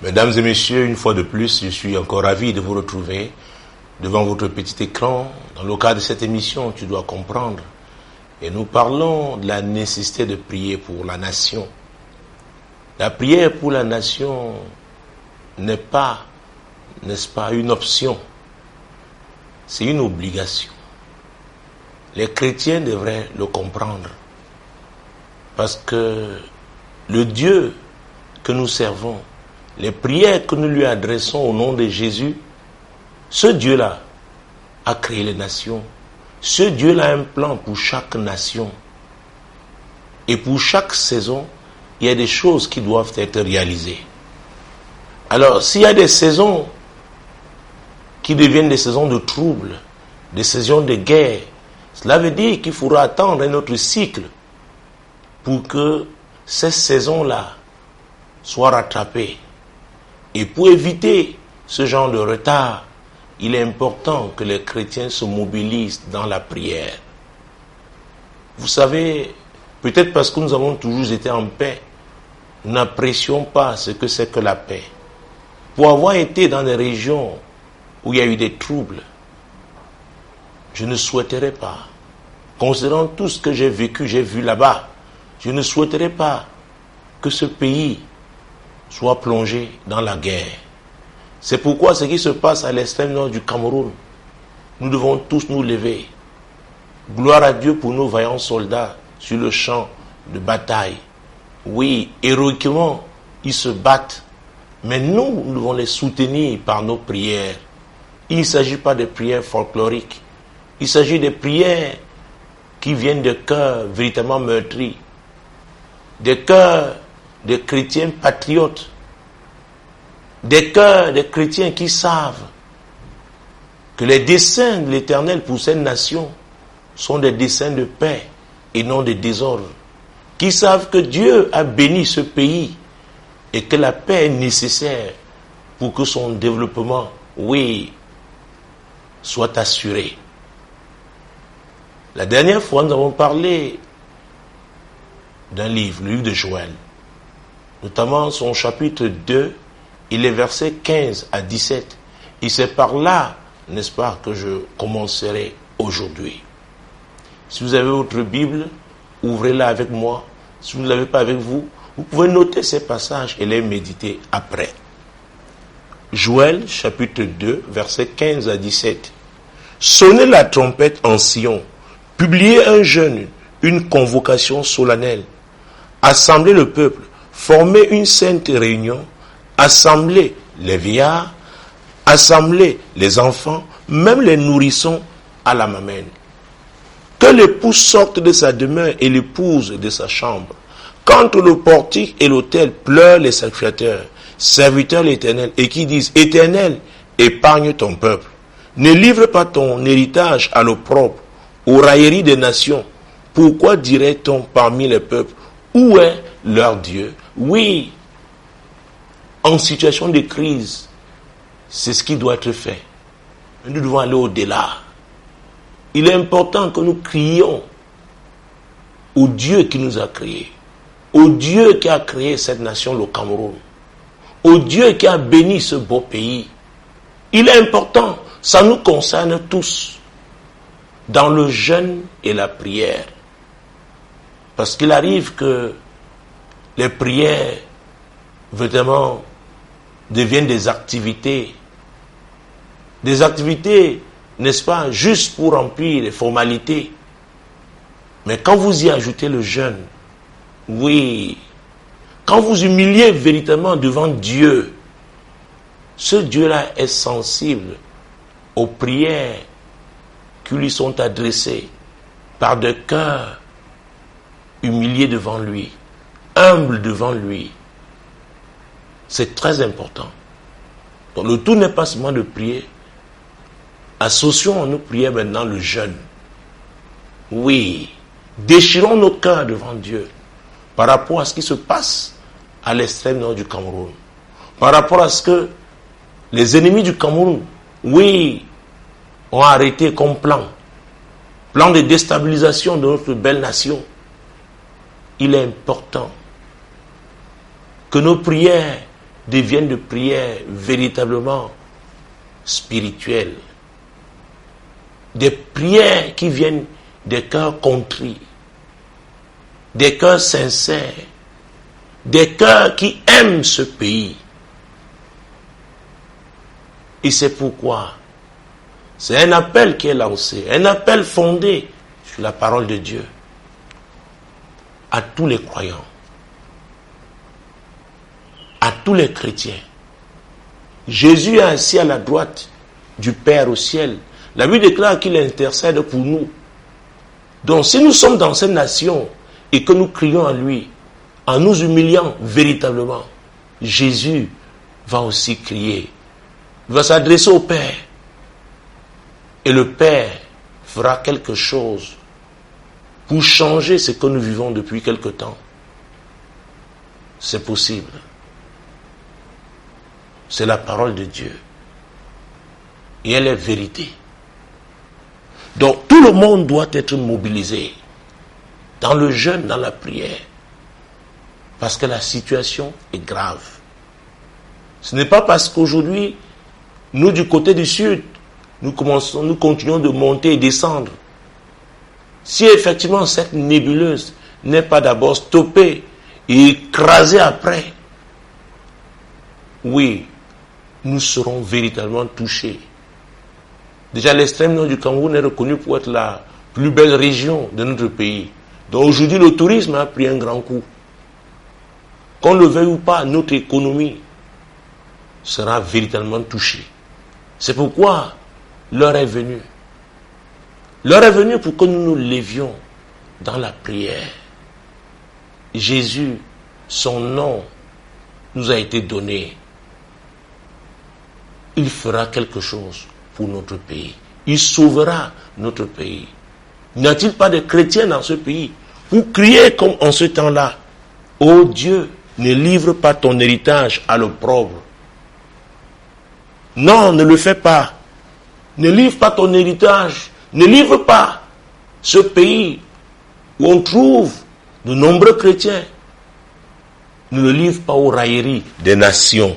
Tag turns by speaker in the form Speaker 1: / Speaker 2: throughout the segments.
Speaker 1: Mesdames et messieurs, une fois de plus, je suis encore ravi de vous retrouver devant votre petit écran. Dans le cadre de cette émission, tu dois comprendre. Et nous parlons de la nécessité de prier pour la nation. La prière pour la nation n'est pas, n'est-ce pas, une option. C'est une obligation. Les chrétiens devraient le comprendre. Parce que le Dieu que nous servons, les prières que nous lui adressons au nom de Jésus, ce Dieu-là a créé les nations. Ce Dieu-là a un plan pour chaque nation. Et pour chaque saison, il y a des choses qui doivent être réalisées. Alors, s'il y a des saisons qui deviennent des saisons de troubles, des saisons de guerre, cela veut dire qu'il faudra attendre un autre cycle pour que ces saisons-là soient rattrapées. Et pour éviter ce genre de retard, il est important que les chrétiens se mobilisent dans la prière. Vous savez, peut-être parce que nous avons toujours été en paix, nous n'apprécions pas ce que c'est que la paix. Pour avoir été dans des régions où il y a eu des troubles, je ne souhaiterais pas, considérant tout ce que j'ai vécu, j'ai vu là-bas, je ne souhaiterais pas que ce pays soit plongé dans la guerre. C'est pourquoi ce qui se passe à l'extrême nord du Cameroun, nous devons tous nous lever. Gloire à Dieu pour nos vaillants soldats sur le champ de bataille. Oui, héroïquement, ils se battent, mais nous devons les soutenir par nos prières. Il ne s'agit pas de prières folkloriques, il s'agit de prières qui viennent de cœurs véritablement meurtris, des cœurs de chrétiens patriotes, des cœurs de chrétiens qui savent que les desseins de l'Éternel pour cette nation sont des desseins de paix et non de désordre, qui savent que Dieu a béni ce pays et que la paix est nécessaire pour que son développement, oui, soit assuré. La dernière fois, nous avons parlé d'un livre, le livre de Joël, notamment son chapitre 2 et les versets 15 à 17. Et c'est par là, n'est-ce pas, que je commencerai aujourd'hui. Si vous avez votre Bible, ouvrez-la avec moi. Si vous ne l'avez pas avec vous, vous pouvez noter ces passages et les méditer après. Joël, chapitre 2, versets 15 à 17. Sonnez la trompette en Sion, publiez un jeûne, une convocation solennelle, assemblez le peuple, formez une sainte réunion, assemblez les vieillards, assemblez les enfants, même les nourrissons à la mamelle. Que l'époux sorte de sa demeure et l'épouse de sa chambre. Qu'entre le portique et l'autel pleurent les sacrificateurs, serviteurs de l'Éternel, et qui disent, Éternel, épargne ton peuple. Ne livre pas ton héritage à l'opprobre, aux railleries des nations. Pourquoi dirait-on parmi les peuples, où est leur Dieu? Oui, en situation de crise, c'est ce qui doit être fait. Nous devons aller au-delà. Il est important que nous crions au Dieu qui nous a créés, au Dieu qui a créé cette nation, le Cameroun, au Dieu qui a béni ce beau pays. Il est important, ça nous concerne tous, dans le jeûne et la prière. Parce qu'il arrive que les prières, vraiment, deviennent des activités, n'est-ce pas, juste pour remplir les formalités. Mais quand vous y ajoutez le jeûne, oui, quand vous humiliez véritablement devant Dieu, ce Dieu-là est sensible aux prières qui lui sont adressées par des cœurs humiliés devant lui, humbles devant lui. C'est très important. Donc le tout n'est pas seulement de prier. Associons à nos prières maintenant le jeûne. Oui, déchirons nos cœurs devant Dieu par rapport à ce qui se passe à l'extrême nord du Cameroun, par rapport à ce que Les ennemis du Cameroun, oui, ont arrêté comme plan de déstabilisation de notre belle nation. Il est important que nos prières deviennent des prières véritablement spirituelles. Des prières qui viennent des cœurs contrits, des cœurs sincères, des cœurs qui aiment ce pays. Et c'est pourquoi c'est un appel qui est lancé, un appel fondé sur la parole de Dieu à tous les croyants, à tous les chrétiens. Jésus est assis à la droite du Père au ciel. La Bible déclare qu'il intercède pour nous. Donc si nous sommes dans cette nation et que nous crions à lui, en nous humiliant véritablement, Jésus va aussi crier. Il va s'adresser au Père. Et le Père fera quelque chose pour changer ce que nous vivons depuis quelque temps. C'est possible. C'est la parole de Dieu. Et elle est vérité. Donc tout le monde doit être mobilisé dans le jeûne, dans la prière. Parce que la situation est grave. Ce n'est pas parce qu'aujourd'hui, nous du côté du sud, nous continuons de monter et descendre. Si effectivement cette nébuleuse n'est pas d'abord stoppée et écrasée après, oui, nous serons véritablement touchés. Déjà, l'extrême nord du Cameroun est reconnu pour être la plus belle région de notre pays. Donc aujourd'hui, le tourisme a pris un grand coup. Qu'on le veuille ou pas, notre économie sera véritablement touchée. C'est pourquoi l'heure est venue. L'heure est venue pour que nous nous levions dans la prière. Jésus, son nom nous a été donné. Il fera quelque chose pour notre pays. Il sauvera notre pays. N'y a-t-il pas de chrétiens dans ce pays? Vous criez comme en ce temps-là. Ô Dieu, ne livre pas ton héritage à l'opprobre. Non, ne le fais pas. Ne livre pas ton héritage. Ne livre pas ce pays où on trouve de nombreux chrétiens. Ne le livre pas aux railleries des nations.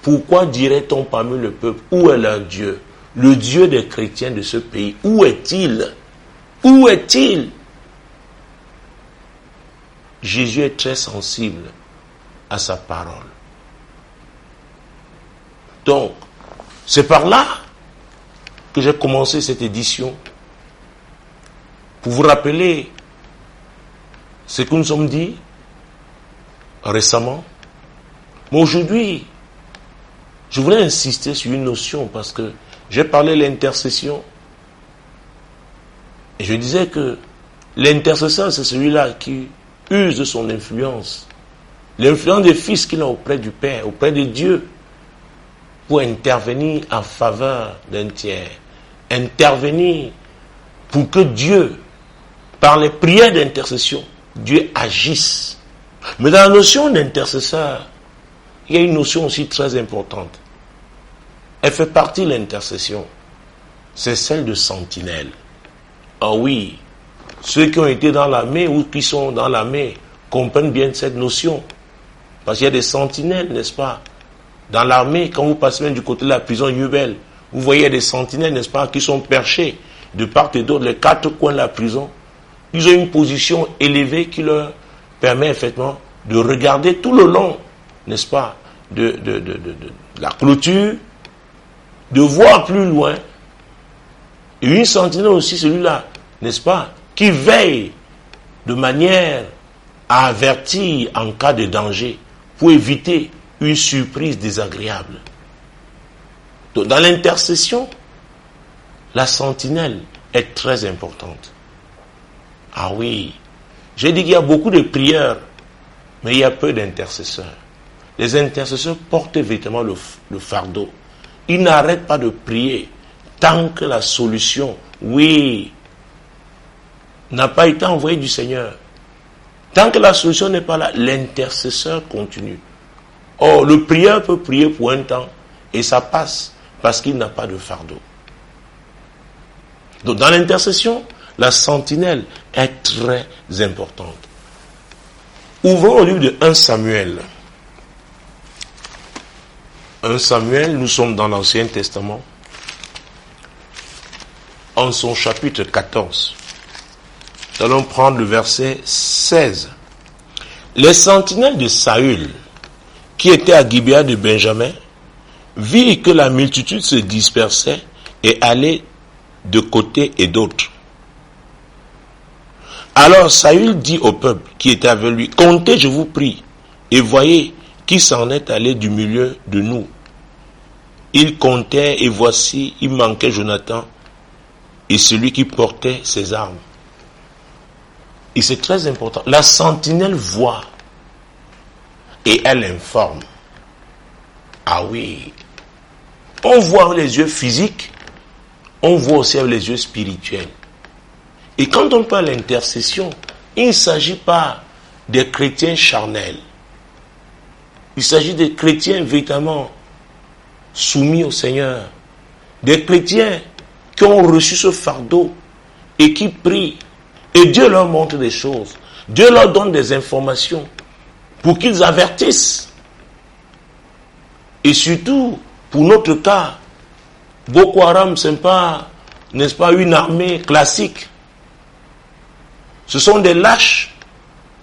Speaker 1: Pourquoi dirait-on parmi le peuple, où est leur Dieu? Le Dieu des chrétiens de ce pays, où est-il? Où est-il? Jésus est très sensible à sa parole. Donc, c'est par là que j'ai commencé cette édition pour vous rappeler ce que nous sommes dit récemment. Mais aujourd'hui, je voulais insister sur une notion parce que j'ai parlé de l'intercession et je disais que l'intercesseur, c'est celui-là qui use de son influence, l'influence des fils qu'il a auprès du Père, auprès de Dieu, pour intervenir en faveur d'un tiers, intervenir pour que Dieu, par les prières d'intercession, Dieu agisse. Mais dans la notion d'intercesseur, il y a une notion aussi très importante. Elle fait partie de l'intercession. C'est celle de sentinelle. Ah oui, ceux qui ont été dans l'armée ou qui sont dans l'armée comprennent bien cette notion. Parce qu'il y a des sentinelles, n'est-ce pas? Dans l'armée, quand vous passez même du côté de la prison Yubel, vous voyez des sentinelles, n'est-ce pas, qui sont perchés de part et d'autre, les quatre coins de la prison. Ils ont une position élevée qui leur permet effectivement de regarder tout le long, n'est-ce pas, de la clôture, de voir plus loin. Et une sentinelle aussi, celui-là, n'est-ce pas, qui veille de manière à avertir en cas de danger, pour éviter une surprise désagréable. Donc, dans l'intercession, la sentinelle est très importante. Ah oui, j'ai dit qu'il y a beaucoup de prieurs, mais il y a peu d'intercesseurs. Les intercesseurs portent véritablement le fardeau. Ils n'arrêtent pas de prier tant que la solution, oui, n'a pas été envoyée du Seigneur. Tant que la solution n'est pas là, l'intercesseur continue. Or, le prieur peut prier pour un temps Et ça passe parce qu'il n'a pas de fardeau. Donc dans l'intercession, la sentinelle est très importante. Ouvrons au livre de 1 Samuel. 1 Samuel, nous sommes dans l'Ancien Testament, en son chapitre 14. Nous allons prendre le verset 16. Les sentinelles de Saül, qui étaient à Gibéa de Benjamin, virent que la multitude se dispersait et allait de côté et d'autre. Alors Saül dit au peuple qui était avec lui, comptez, je vous prie, et voyez qui s'en est allé du milieu de nous. Il comptait, et voici, il manquait Jonathan et celui qui portait ses armes. Et c'est très important. La sentinelle voit et elle informe. Ah oui. On voit avec les yeux physiques, on voit aussi avec les yeux spirituels. Et quand on parle d'intercession, il ne s'agit pas des chrétiens charnels. Il s'agit des chrétiens véritablement soumis au Seigneur. Des chrétiens qui ont reçu ce fardeau et qui prient. Et Dieu leur montre des choses. Dieu leur donne des informations pour qu'ils avertissent. Et surtout, pour notre cas, Boko Haram, ce n'est pas, n'est-ce pas, une armée classique. Ce sont des lâches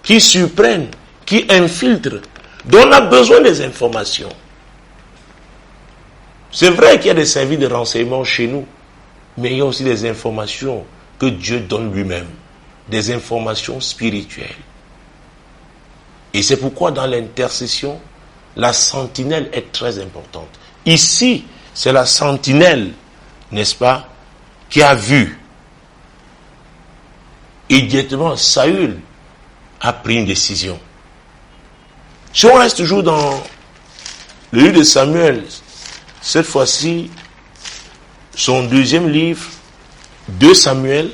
Speaker 1: qui surprennent, qui infiltrent, dont on a besoin des informations. C'est vrai qu'il y a des services de renseignement chez nous, mais il y a aussi des informations que Dieu donne lui-même, des informations spirituelles. Et c'est pourquoi dans l'intercession, la sentinelle est très importante. Ici, c'est la sentinelle, n'est-ce pas, qui a vu. Immédiatement, Saül a pris une décision. Si on reste toujours dans le livre de Samuel, cette fois-ci, son deuxième livre, 2 Samuel,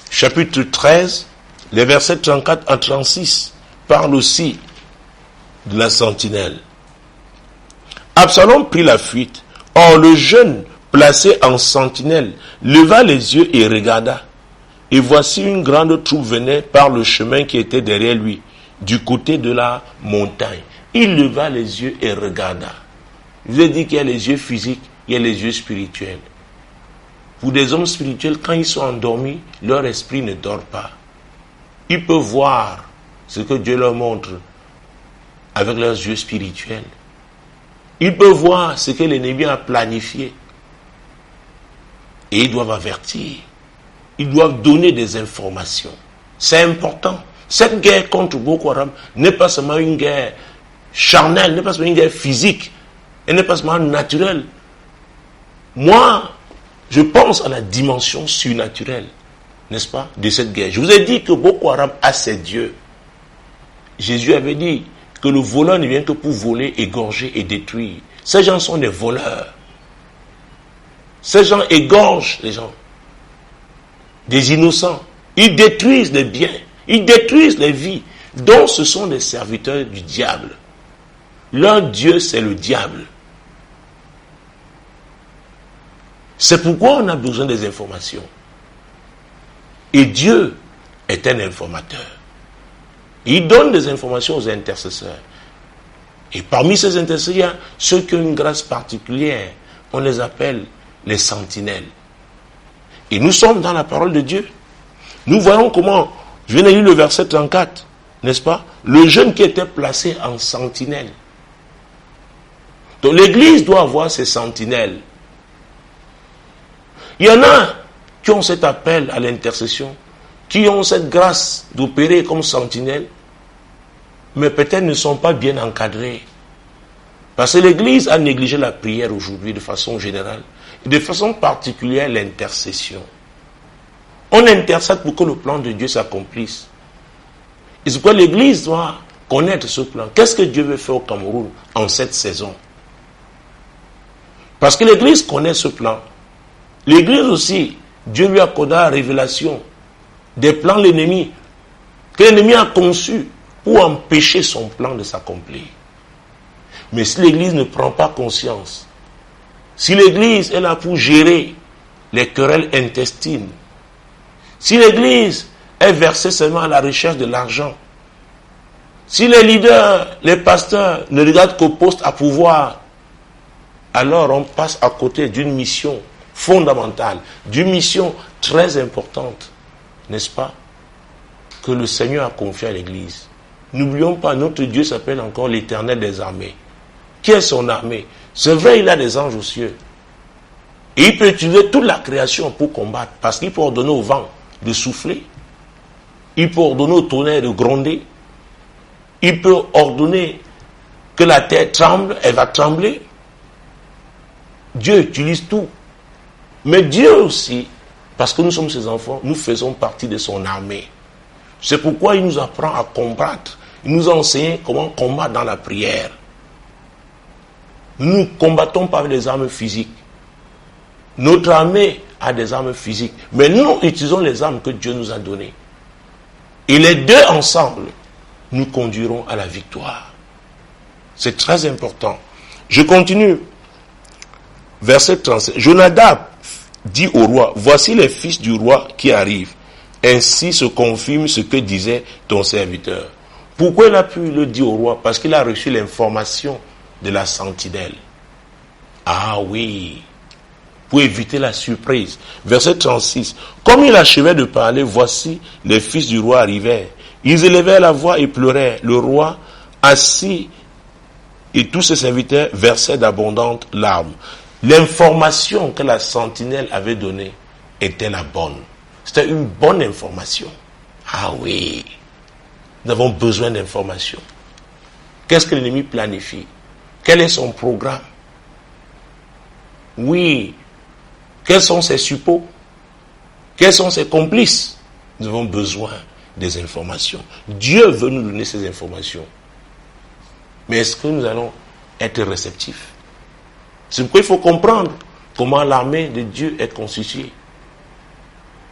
Speaker 1: chapitre 13, les versets 34 à 36, parlent aussi de la sentinelle. Absalom prit la fuite. Or, le jeune, placé en sentinelle, leva les yeux et regarda. Et voici une grande troupe venait par le chemin qui était derrière lui, du côté de la montagne. Il leva les yeux et regarda. Je vous ai dit qu'il y a les yeux physiques, il y a les yeux spirituels. Pour des hommes spirituels, quand ils sont endormis, leur esprit ne dort pas. Ils peuvent voir ce que Dieu leur montre avec leurs yeux spirituels. Ils peuvent voir ce que l'ennemi a planifié. Et ils doivent avertir. Ils doivent donner des informations. C'est important. Cette guerre contre Boko Haram n'est pas seulement une guerre charnelle, n'est pas seulement une guerre physique, elle n'est pas seulement naturelle. Moi, je pense à la dimension surnaturelle, n'est-ce pas, de cette guerre. Je vous ai dit que Boko Haram a ses dieux. Jésus avait dit que le voleur ne vient que pour voler, égorger et détruire. Ces gens sont des voleurs. Ces gens égorgent les gens. Des innocents. Ils détruisent les biens. Ils détruisent les vies. Donc ce sont des serviteurs du diable. Leur Dieu, c'est le diable. C'est pourquoi on a besoin des informations. Et Dieu est un informateur. Il donne des informations aux intercesseurs. Et parmi ces intercesseurs, ceux qui ont une grâce particulière, on les appelle les sentinelles. Et nous sommes dans la parole de Dieu. Nous voyons comment, je viens de lire le verset 34, n'est-ce pas? Le jeune qui était placé en sentinelle. Donc l'église doit avoir ses sentinelles. Il y en a qui ont cet appel à l'intercession, qui ont cette grâce d'opérer comme sentinelle, mais peut-être ne sont pas bien encadrés. Parce que l'Église a négligé la prière aujourd'hui de façon générale, et de façon particulière l'intercession. On intercède pour que le plan de Dieu s'accomplisse. Et c'est pourquoi l'Église doit connaître ce plan. Qu'est-ce que Dieu veut faire au Cameroun en cette saison? Parce que l'Église connaît ce plan. L'Église aussi, Dieu lui accorda la révélation des plans de l'ennemi, que l'ennemi a conçus pour empêcher son plan de s'accomplir. Mais si l'Église ne prend pas conscience Si l'Église est là pour gérer les querelles intestines, si l'Église est versée seulement à la recherche de l'argent, si les leaders, les pasteurs ne regardent qu'au poste à pouvoir, alors on passe à côté d'une mission fondamentale, d'une mission très importante, n'est-ce pas, que le Seigneur a confiée à l'Église. N'oublions pas, notre Dieu s'appelle encore l'Éternel des armées. Qui est son armée? C'est vrai, il a des anges aux cieux. Et il peut utiliser toute la création pour combattre, parce qu'il peut ordonner au vent de souffler, il peut ordonner au tonnerre de gronder, il peut ordonner que la terre tremble, elle va trembler. Dieu utilise tout. Mais Dieu aussi, parce que nous sommes ses enfants, nous faisons partie de son armée. C'est pourquoi il nous apprend à combattre. Il nous enseigne comment combattre dans la prière. Nous ne combattons pas avec les armes physiques. Notre armée a des armes physiques. Mais nous utilisons les armes que Dieu nous a données. Et les deux ensemble nous conduiront à la victoire. C'est très important. Je continue. Verset 37. Jonadab dit au roi, voici les fils du roi qui arrivent. Ainsi se confirme ce que disait ton serviteur. Pourquoi il a pu le dire au roi? Parce qu'il a reçu l'information de la sentinelle. Ah oui, pour éviter la surprise. Verset 36. Comme il achevait de parler, voici les fils du roi arrivèrent. Ils élevèrent la voix et pleurèrent. Le roi, assis, et tous ses serviteurs versaient d'abondantes larmes. L'information que la sentinelle avait donnée était la bonne. C'était une bonne information. Ah oui, nous avons besoin d'informations. Qu'est-ce que l'ennemi planifie? Quel est son programme? Oui, quels sont ses suppôts? Quels sont ses complices? Nous avons besoin des informations. Dieu veut nous donner ces informations. Mais est-ce que nous allons être réceptifs? C'est pourquoi il faut comprendre comment l'armée de Dieu est constituée.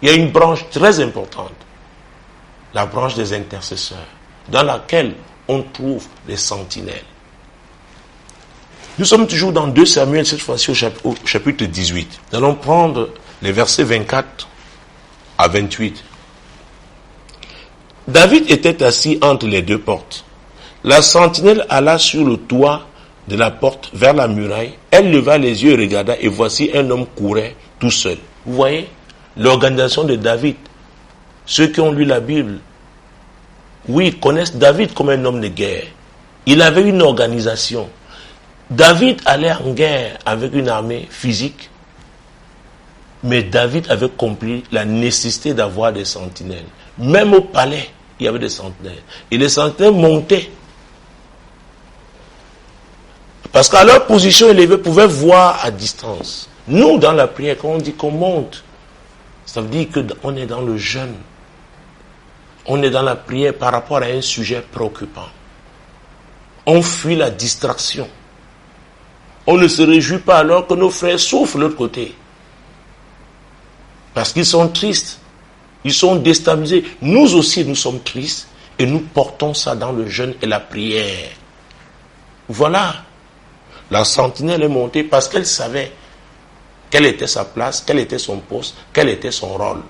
Speaker 1: Il y a une branche très importante, la branche des intercesseurs, dans laquelle on trouve les sentinelles. Nous sommes toujours dans 2 Samuel, cette fois-ci au chapitre 18. Nous allons prendre les versets 24 à 28. David était assis entre les deux portes. La sentinelle alla sur le toit de la porte vers la muraille. Elle leva les yeux et regarda, et voici un homme courait tout seul. Vous voyez l'organisation de David. Ceux qui ont lu la Bible, oui, connaissent David comme un homme de guerre. Il avait une organisation. David allait en guerre avec une armée physique, mais David avait compris la nécessité d'avoir des sentinelles. Même au palais, il y avait des sentinelles. Et les sentinelles montaient. Parce qu'à leur position élevée, ils pouvaient voir à distance. Nous, dans la prière, quand on dit qu'on monte, ça veut dire qu'on est dans le jeûne. On est dans la prière par rapport à un sujet préoccupant. On fuit la distraction. On ne se réjouit pas alors que nos frères souffrent de l'autre côté. Parce qu'ils sont tristes. Ils sont déstabilisés. Nous aussi, nous sommes tristes. Et nous portons ça dans le jeûne et la prière. Voilà. La sentinelle est montée parce qu'elle savait quelle était sa place, quel était son poste, quel était son rôle.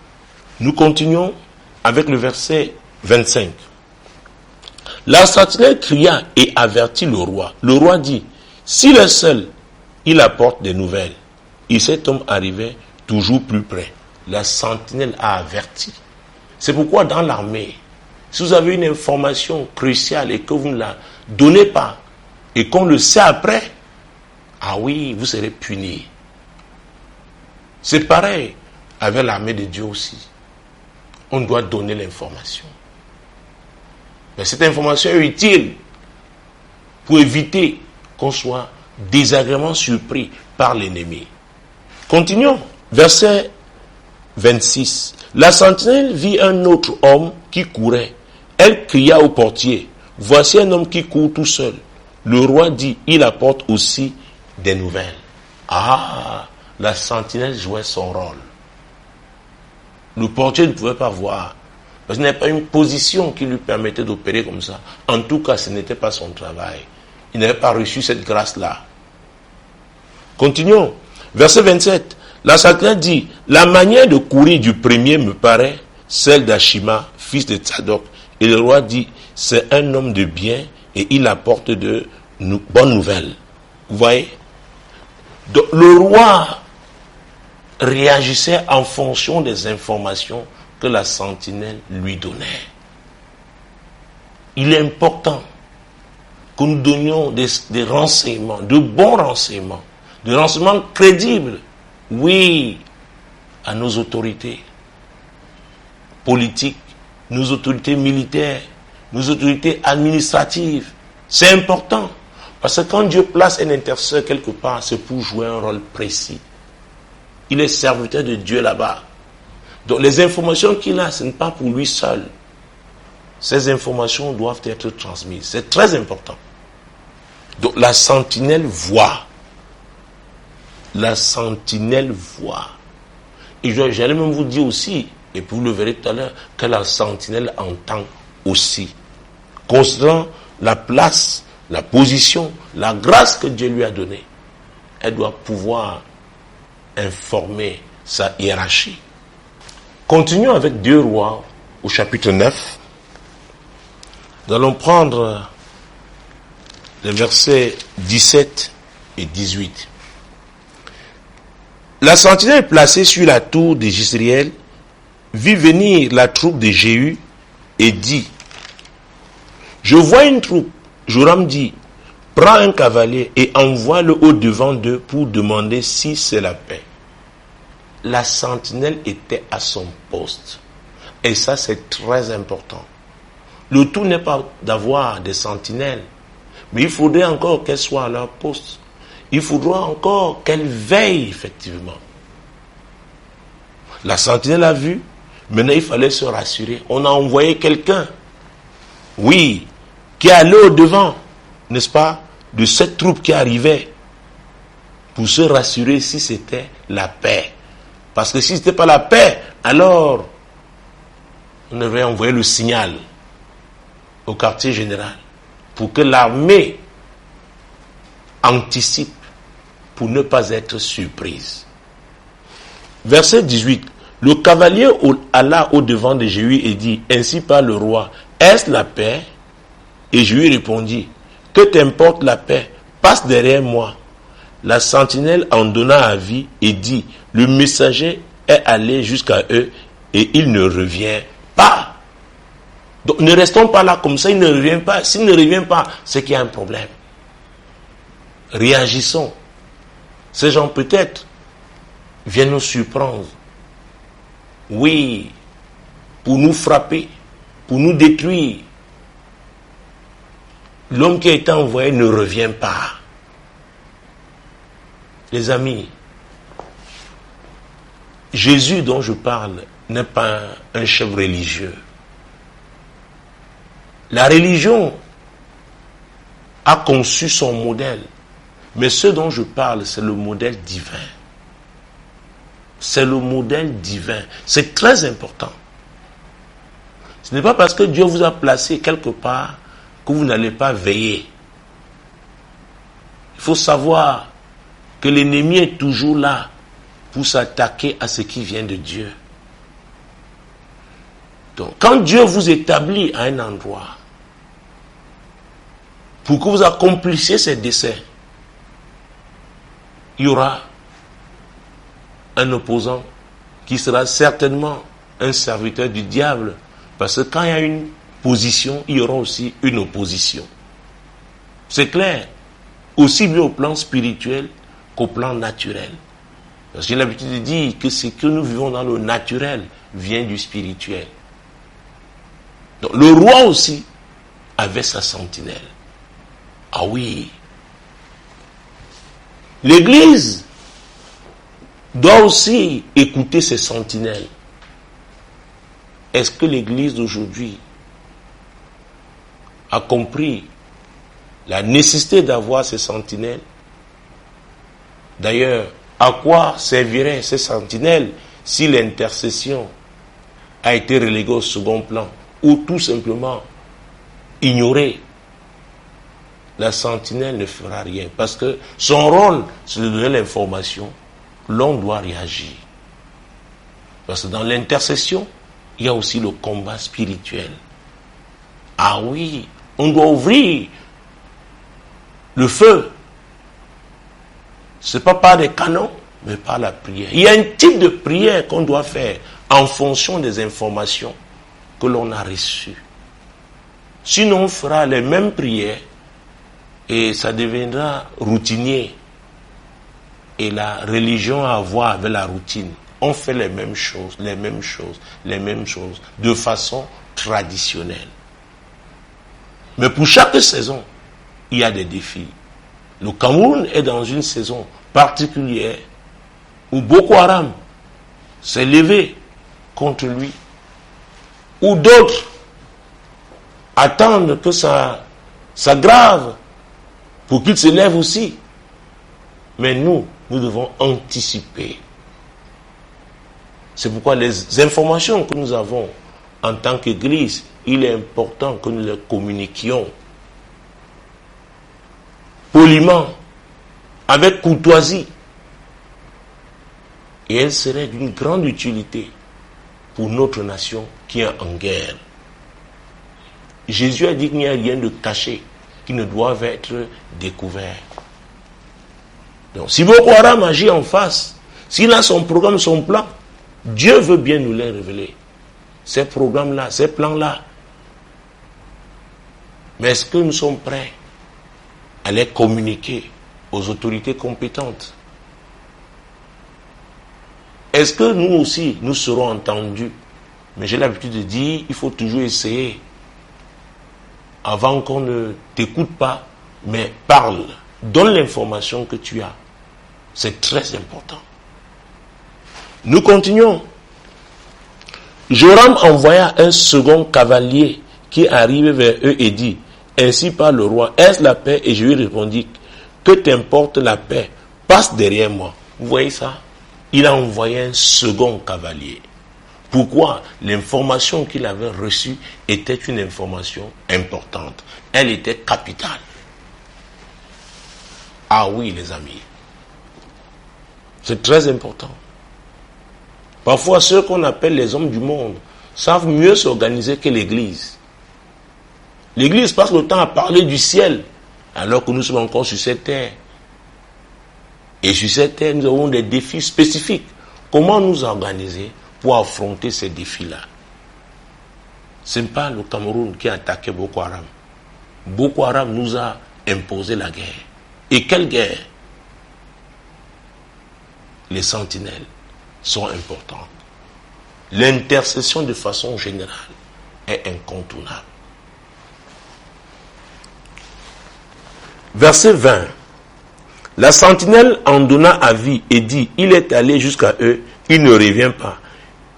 Speaker 1: Nous continuons avec le verset 25. La sentinelle cria et avertit le roi. Le roi dit, s'il est seul, il apporte des nouvelles. Et cet homme arrivait toujours plus près. La sentinelle a averti. C'est pourquoi dans l'armée, si vous avez une information cruciale et que vous ne la donnez pas, et qu'on le sait après, ah oui, vous serez puni. C'est pareil avec l'armée de Dieu aussi. On doit donner l'information. Mais cette information est utile pour éviter qu'on soit désagréablement surpris par l'ennemi. Continuons. Verset 26. La sentinelle vit un autre homme qui courait. Elle cria au portier, voici un homme qui court tout seul. Le roi dit, il apporte aussi des nouvelles. Ah, la sentinelle jouait son rôle. Le portier ne pouvait pas voir. Parce qu'il n'y avait pas une position qui lui permettait d'opérer comme ça. En tout cas, ce n'était pas son travail. Il n'avait pas reçu cette grâce-là. Continuons. Verset 27. La sentinelle dit, la manière de courir du premier me paraît celle d'Ashima, fils de Tsadok. Et le roi dit, c'est un homme de bien et il apporte de bonnes nouvelles. Vous voyez? Donc, le roi réagissait en fonction des informations que la sentinelle lui donnait. Il est important que nous donnions des renseignements, de bons renseignements, des renseignements crédibles, oui, à nos autorités politiques, nos autorités militaires, nos autorités administratives. C'est important. Parce que quand Dieu place un intercesseur quelque part, c'est pour jouer un rôle précis. Il est serviteur de Dieu là-bas. Donc les informations qu'il a, ce n'est pas pour lui seul. Ces informations doivent être transmises. C'est très important. Donc la sentinelle voit. La sentinelle voit. Et j'allais même vous dire aussi, et puis vous le verrez tout à l'heure, que la sentinelle entend aussi. Considérant la place, la position, la grâce que Dieu lui a donnée, elle doit pouvoir informer sa hiérarchie. Continuons avec 2 Rois au chapitre 9. Nous allons prendre les versets 17 et 18. La sentinelle placée sur la tour de Jezréel vit venir la troupe de Jéhu et dit, je vois une troupe. Joram dit, prends un cavalier et envoie-le au-devant d'eux pour demander si c'est la paix. La sentinelle était à son poste. Et ça, c'est très important. Le tout n'est pas d'avoir des sentinelles, mais il faudrait encore qu'elles soient à leur poste. Il faudra encore qu'elles veillent, effectivement. La sentinelle a vu, maintenant il fallait se rassurer. On a envoyé quelqu'un, oui, qui est allé au-devant, n'est-ce pas, de cette troupe qui arrivait, pour se rassurer si c'était la paix. Parce que si ce n'était pas la paix, alors on avait envoyé le signal au quartier général pour que l'armée anticipe pour ne pas être surprise. Verset 18. Le cavalier alla au-devant de Jéhu et dit, ainsi parle le roi, est-ce la paix? Et Jéhu répondit, que t'importe la paix? Passe derrière moi. La sentinelle en donna avis et dit, le messager est allé jusqu'à eux et il ne revient pas. Donc ne restons pas là comme ça, il ne revient pas. S'il ne revient pas, c'est qu'il y a un problème. Réagissons. Ces gens peut-être viennent nous surprendre. Oui, pour nous frapper, pour nous détruire. L'homme qui a été envoyé ne revient pas. Les amis, Jésus dont je parle n'est pas un chef religieux. La religion a conçu son modèle, mais ce dont je parle, c'est le modèle divin. C'est le modèle divin. C'est très important. Ce n'est pas parce que Dieu vous a placé quelque part que vous n'allez pas veiller. Il faut savoir que l'ennemi est toujours là pour s'attaquer à ce qui vient de Dieu. Donc, quand Dieu vous établit à un endroit pour que vous accomplissiez ses desseins, il y aura un opposant qui sera certainement un serviteur du diable, parce que quand il y a une position, il y aura aussi une opposition. C'est clair, aussi bien au plan spirituel qu'au plan naturel. Parce que j'ai l'habitude de dire que ce que nous vivons dans le naturel vient du spirituel. Donc le roi aussi avait sa sentinelle. Ah oui. L'Église doit aussi écouter ses sentinelles. Est-ce que l'Église d'aujourd'hui a compris la nécessité d'avoir ces sentinelles? D'ailleurs, à quoi serviraient ces sentinelles si l'intercession a été reléguée au second plan ou tout simplement ignorée? La sentinelle ne fera rien parce que son rôle, c'est de donner l'information l'on doit réagir. Parce que dans l'intercession, il y a aussi le combat spirituel. Ah oui, on doit ouvrir le feu. Ce n'est pas par des canons, mais par la prière. Il y a un type de prière qu'on doit faire en fonction des informations que l'on a reçues. Sinon, on fera les mêmes prières et ça deviendra routinier. Et la religion a à voir avec la routine. On fait les mêmes choses, de façon traditionnelle. Mais pour chaque saison, il y a des défis. Le Cameroun est dans une saison particulière où Boko Haram s'est levé contre lui. Où d'autres attendent que ça grave pour qu'il se lève aussi. Mais nous devons anticiper. C'est pourquoi les informations que nous avons en tant qu'Église, il est important que nous les communiquions poliment, avec courtoisie. Et elle serait d'une grande utilité pour notre nation qui est en guerre. Jésus a dit qu'il n'y a rien de caché qui ne doit être découvert. Donc, si Boko Haram agit en face, s'il a son programme, son plan, Dieu veut bien nous les révéler. Ces programmes-là, ces plans-là. Mais est-ce que nous sommes prêts à les communiquer aux autorités compétentes? Est-ce que nous aussi, nous serons entendus? Mais j'ai l'habitude de dire, il faut toujours essayer. Avant qu'on ne t'écoute pas, mais parle. Donne l'information que tu as. C'est très important. Nous continuons. Joram envoya un second cavalier qui arrivait vers eux et dit, ainsi parle le roi, est-ce la paix? Et je lui répondis, que t'importe la paix? Passe derrière moi. Vous voyez ça? Il a envoyé un second cavalier. Pourquoi? L'information qu'il avait reçue était une information importante. Elle était capitale. Ah oui, les amis. C'est très important. Parfois, ceux qu'on appelle les hommes du monde savent mieux s'organiser que l'Église. L'Église passe le temps à parler du ciel, alors que nous sommes encore sur cette terre. Et sur cette terre, nous avons des défis spécifiques. Comment nous organiser pour affronter ces défis-là? Ce n'est pas le Cameroun qui a attaqué Boko Haram. Boko Haram nous a imposé la guerre. Et quelle guerre? Les sentinelles sont importantes. L'intercession de façon générale est incontournable. Verset 20. La sentinelle en donna avis et dit, il est allé jusqu'à eux, il ne revient pas.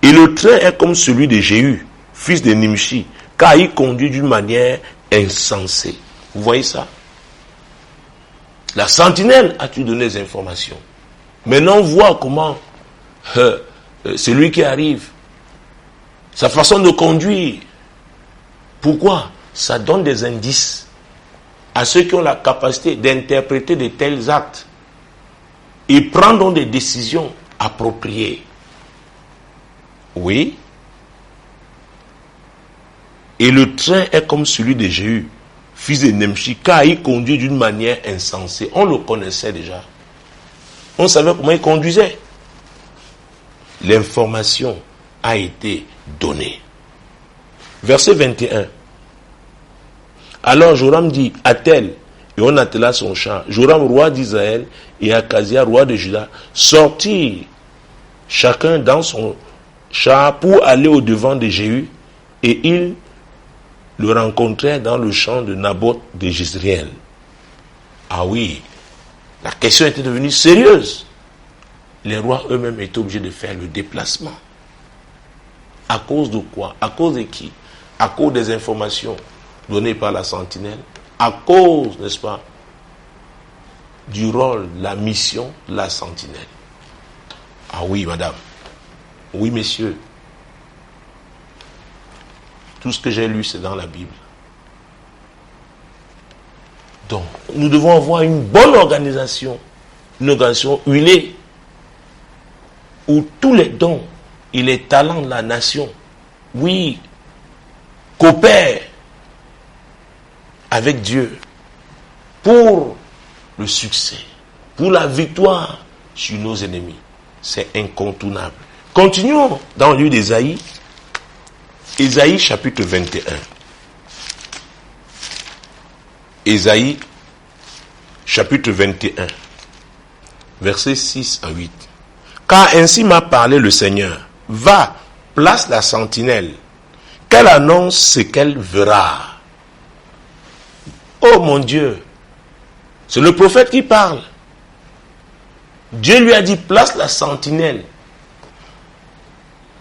Speaker 1: Et le train est comme celui de Jéhu, fils de Nimshi, car il conduit d'une manière insensée. Vous voyez ça? La sentinelle a-t-il donné des informations? Maintenant, on voit comment celui qui arrive, sa façon de conduire. Pourquoi? Ça donne des indices à ceux qui ont la capacité d'interpréter de tels actes et prendre des décisions appropriées. Oui. Et le train est comme celui de Jéhu, fils de Nimshi, car il conduit d'une manière insensée. On le connaissait déjà. On savait comment il conduisait. L'information a été donnée. Verset 21. Alors Joram dit, attelle, et on attela son char. Joram, roi d'Israël, et Akazia, roi de Juda, sortirent chacun dans son char pour aller au devant de Jéhu, et ils le rencontrèrent dans le champ de Naboth de Jezreel. Ah oui, la question était devenue sérieuse. Les rois eux-mêmes étaient obligés de faire le déplacement. À cause de quoi? À cause de qui? À cause des informations données par la sentinelle. À cause, n'est-ce pas, du rôle, la mission de la sentinelle. Ah oui, madame. Oui, messieurs. Tout ce que j'ai lu, c'est dans la Bible. Donc, nous devons avoir une bonne organisation. Une organisation huilée. où tous les dons et les talents de la nation, oui, coopèrent avec Dieu pour le succès, pour la victoire sur nos ennemis. C'est incontournable. Continuons dans le livre d'Ésaïe, Ésaïe chapitre 21. Ésaïe chapitre 21, versets 6 à 8. Car ainsi m'a parlé le Seigneur. Va, place la sentinelle, qu'elle annonce ce qu'elle verra. Oh mon Dieu, c'est le prophète qui parle. Dieu lui a dit, place la sentinelle.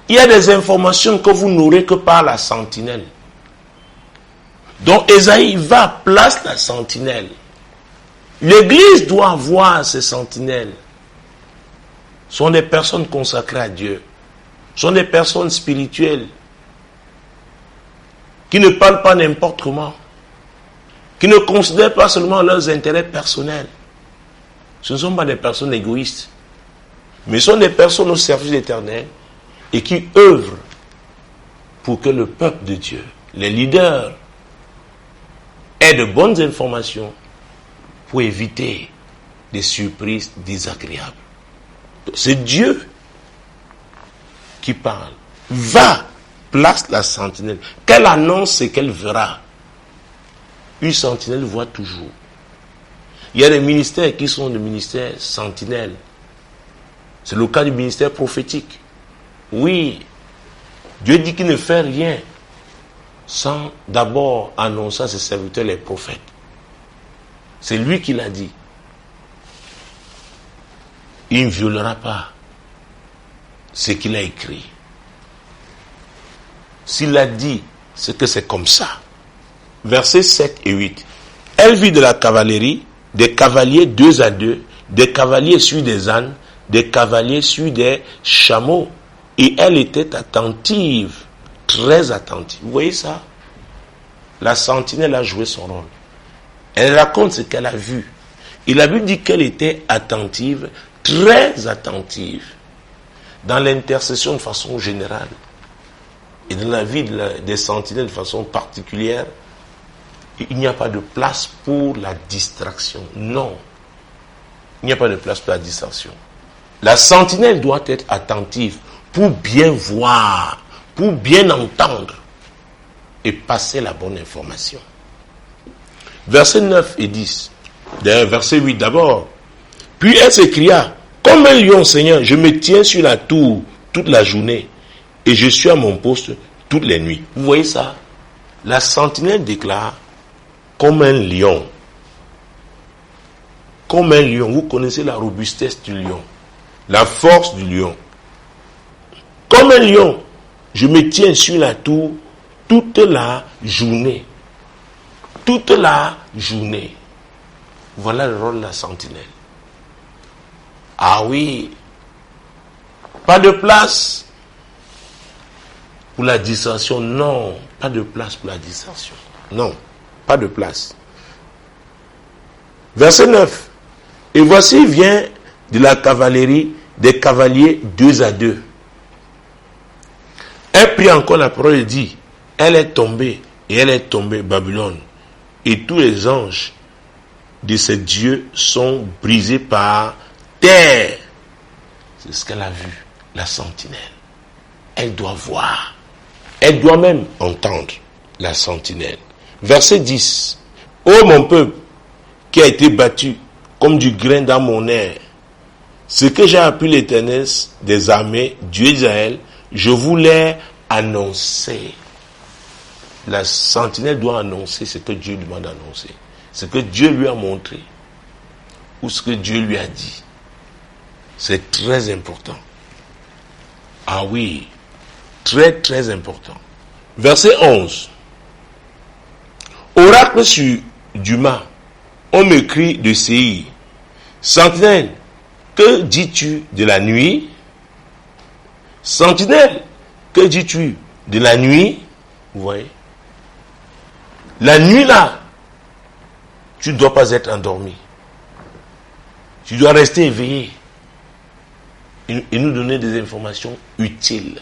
Speaker 1: Il y a des informations que vous n'aurez que par la sentinelle. Donc Ésaïe va, place la sentinelle. L'église doit avoir ces sentinelles. Ce sont des personnes consacrées à Dieu. Ce sont des personnes spirituelles qui ne parlent pas n'importe comment, qui ne considèrent pas seulement leurs intérêts personnels. Ce ne sont pas des personnes égoïstes, mais ce sont des personnes au service de l'Éternel et qui œuvrent pour que le peuple de Dieu, les leaders, aient de bonnes informations pour éviter des surprises désagréables. C'est Dieu qui parle. Va, place la sentinelle. Qu'elle annonce ce qu'elle verra. Une sentinelle voit toujours. Il y a des ministères qui sont des ministères sentinelles. C'est le cas du ministère prophétique. Oui, Dieu dit qu'il ne fait rien sans d'abord annoncer à ses serviteurs les prophètes. C'est lui qui l'a dit. Il ne violera pas ce qu'il a écrit. S'il a dit, c'est que c'est comme ça. Versets 7 et 8. Elle vit de la cavalerie, des cavaliers 2 à 2, des cavaliers sur des ânes, des cavaliers sur des chameaux. Et elle était attentive, très attentive. Vous voyez ça? La sentinelle a joué son rôle. Elle raconte ce qu'elle a vu. Et la Bible dit qu'elle était attentive, très attentive, dans l'intercession de façon générale, et dans la vie des sentinelles de façon particulière. Il n'y a pas de place pour la distraction. Non. Il n'y a pas de place pour la distraction. La sentinelle doit être attentive pour bien voir, pour bien entendre et passer la bonne information. Versets 9 et 10. Verset 8 d'abord. Puis elle s'écria, comme un lion, Seigneur, je me tiens sur la tour toute la journée et je suis à mon poste toutes les nuits. Vous voyez ça? La sentinelle déclare, comme un lion. Comme un lion. Vous connaissez la robustesse du lion. La force du lion. Comme un lion, je me tiens sur la tour toute la journée. Toute la journée. Voilà le rôle de la sentinelle. Ah oui. Pas de place pour la distraction. Non. Pas de place pour la distraction. Non. Pas de place. Verset 9. Et voici vient de la cavalerie des cavaliers 2 à 2. Elle prit encore la parole et dit, elle est tombée Babylone, et tous les anges de ses dieux sont brisés par terre. C'est ce qu'elle a vu, la sentinelle. Elle doit voir, elle doit même entendre la sentinelle. Verset 10. Ô mon peuple, qui a été battu comme du grain dans mon air, ce que j'ai appris l'Éternel des armées, Dieu d'Israël, je vous l'ai annoncé. La sentinelle doit annoncer ce que Dieu demande d'annoncer. Ce que Dieu lui a montré. Ou ce que Dieu lui a dit. C'est très important. Ah oui. Très très important. Verset 11. Oracle sur Duma, on me crie de Séir. Sentinelle, que dis-tu de la nuit? Sentinelle, que dis-tu de la nuit? Vous voyez? La nuit là, tu ne dois pas être endormi. Tu dois rester éveillé. et nous donner des informations utiles.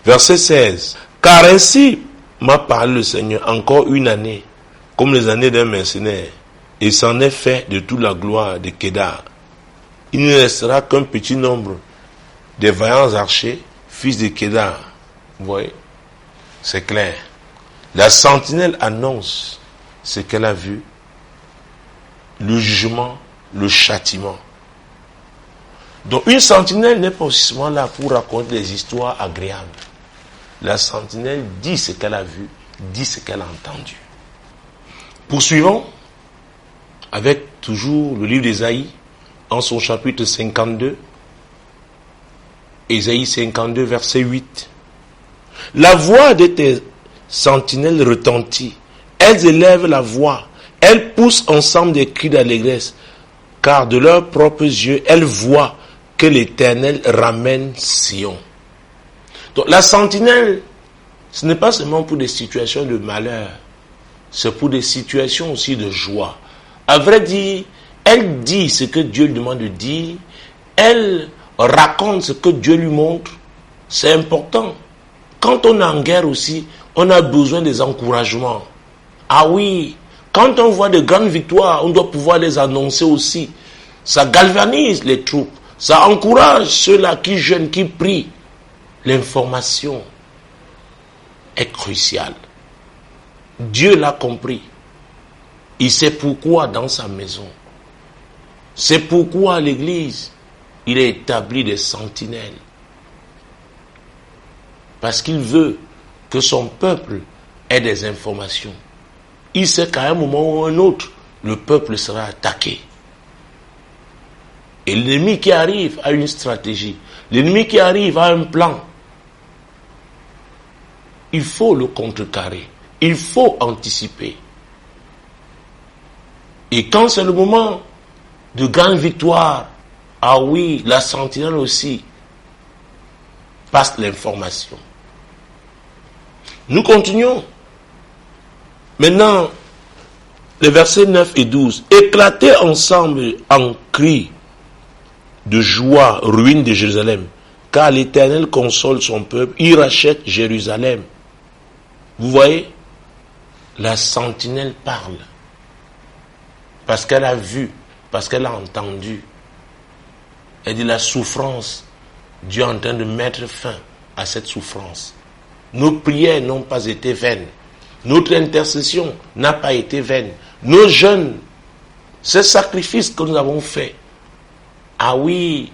Speaker 1: Verset 16. Car ainsi m'a parlé le Seigneur, encore une année, comme les années d'un mercenaire, et s'en est fait de toute la gloire de Kédar. Il ne restera qu'un petit nombre des vaillants archers, fils de Kédar. Vous voyez? C'est clair. La sentinelle annonce ce qu'elle a vu, le jugement, le châtiment. Donc une sentinelle n'est pas aussi souvent là pour raconter des histoires agréables. La sentinelle dit ce qu'elle a vu, dit ce qu'elle a entendu. Poursuivons avec toujours le livre d'Ésaïe, en son chapitre 52. Ésaïe 52, verset 8. La voix de tes sentinelles retentit. Elles élèvent la voix. Elles poussent ensemble des cris d'allégresse. Car de leurs propres yeux, elles voient que l'Éternel ramène Sion. Donc la sentinelle, ce n'est pas seulement pour des situations de malheur. C'est pour des situations aussi de joie. À vrai dire, elle dit ce que Dieu lui demande de dire. Elle raconte ce que Dieu lui montre. C'est important. Quand on est en guerre aussi, on a besoin des encouragements. Ah oui, quand on voit de grandes victoires, on doit pouvoir les annoncer aussi. Ça galvanise les troupes. Ça encourage ceux-là qui jeûnent, qui prient. L'information est cruciale. Dieu l'a compris. Il sait pourquoi dans sa maison. C'est pourquoi à l'église, il a établi des sentinelles. Parce qu'il veut que son peuple ait des informations. Il sait qu'à un moment ou un autre, le peuple sera attaqué. Et l'ennemi qui arrive a une stratégie. L'ennemi qui arrive a un plan. Il faut le contrecarrer. Il faut anticiper. Et quand c'est le moment de grande victoire, ah oui, la sentinelle aussi passe l'information. Nous continuons. Maintenant, les versets 9 et 12. Éclatez ensemble en cris de joie, ruine de Jérusalem, car l'Éternel console son peuple, il rachète Jérusalem. Vous voyez, la sentinelle parle, parce qu'elle a vu, parce qu'elle a entendu. Elle dit la souffrance, Dieu est en train de mettre fin à cette souffrance. Nos prières n'ont pas été vaines. Notre intercession n'a pas été vaine. Nos jeûnes, ces sacrifices que nous avons faits, ah oui,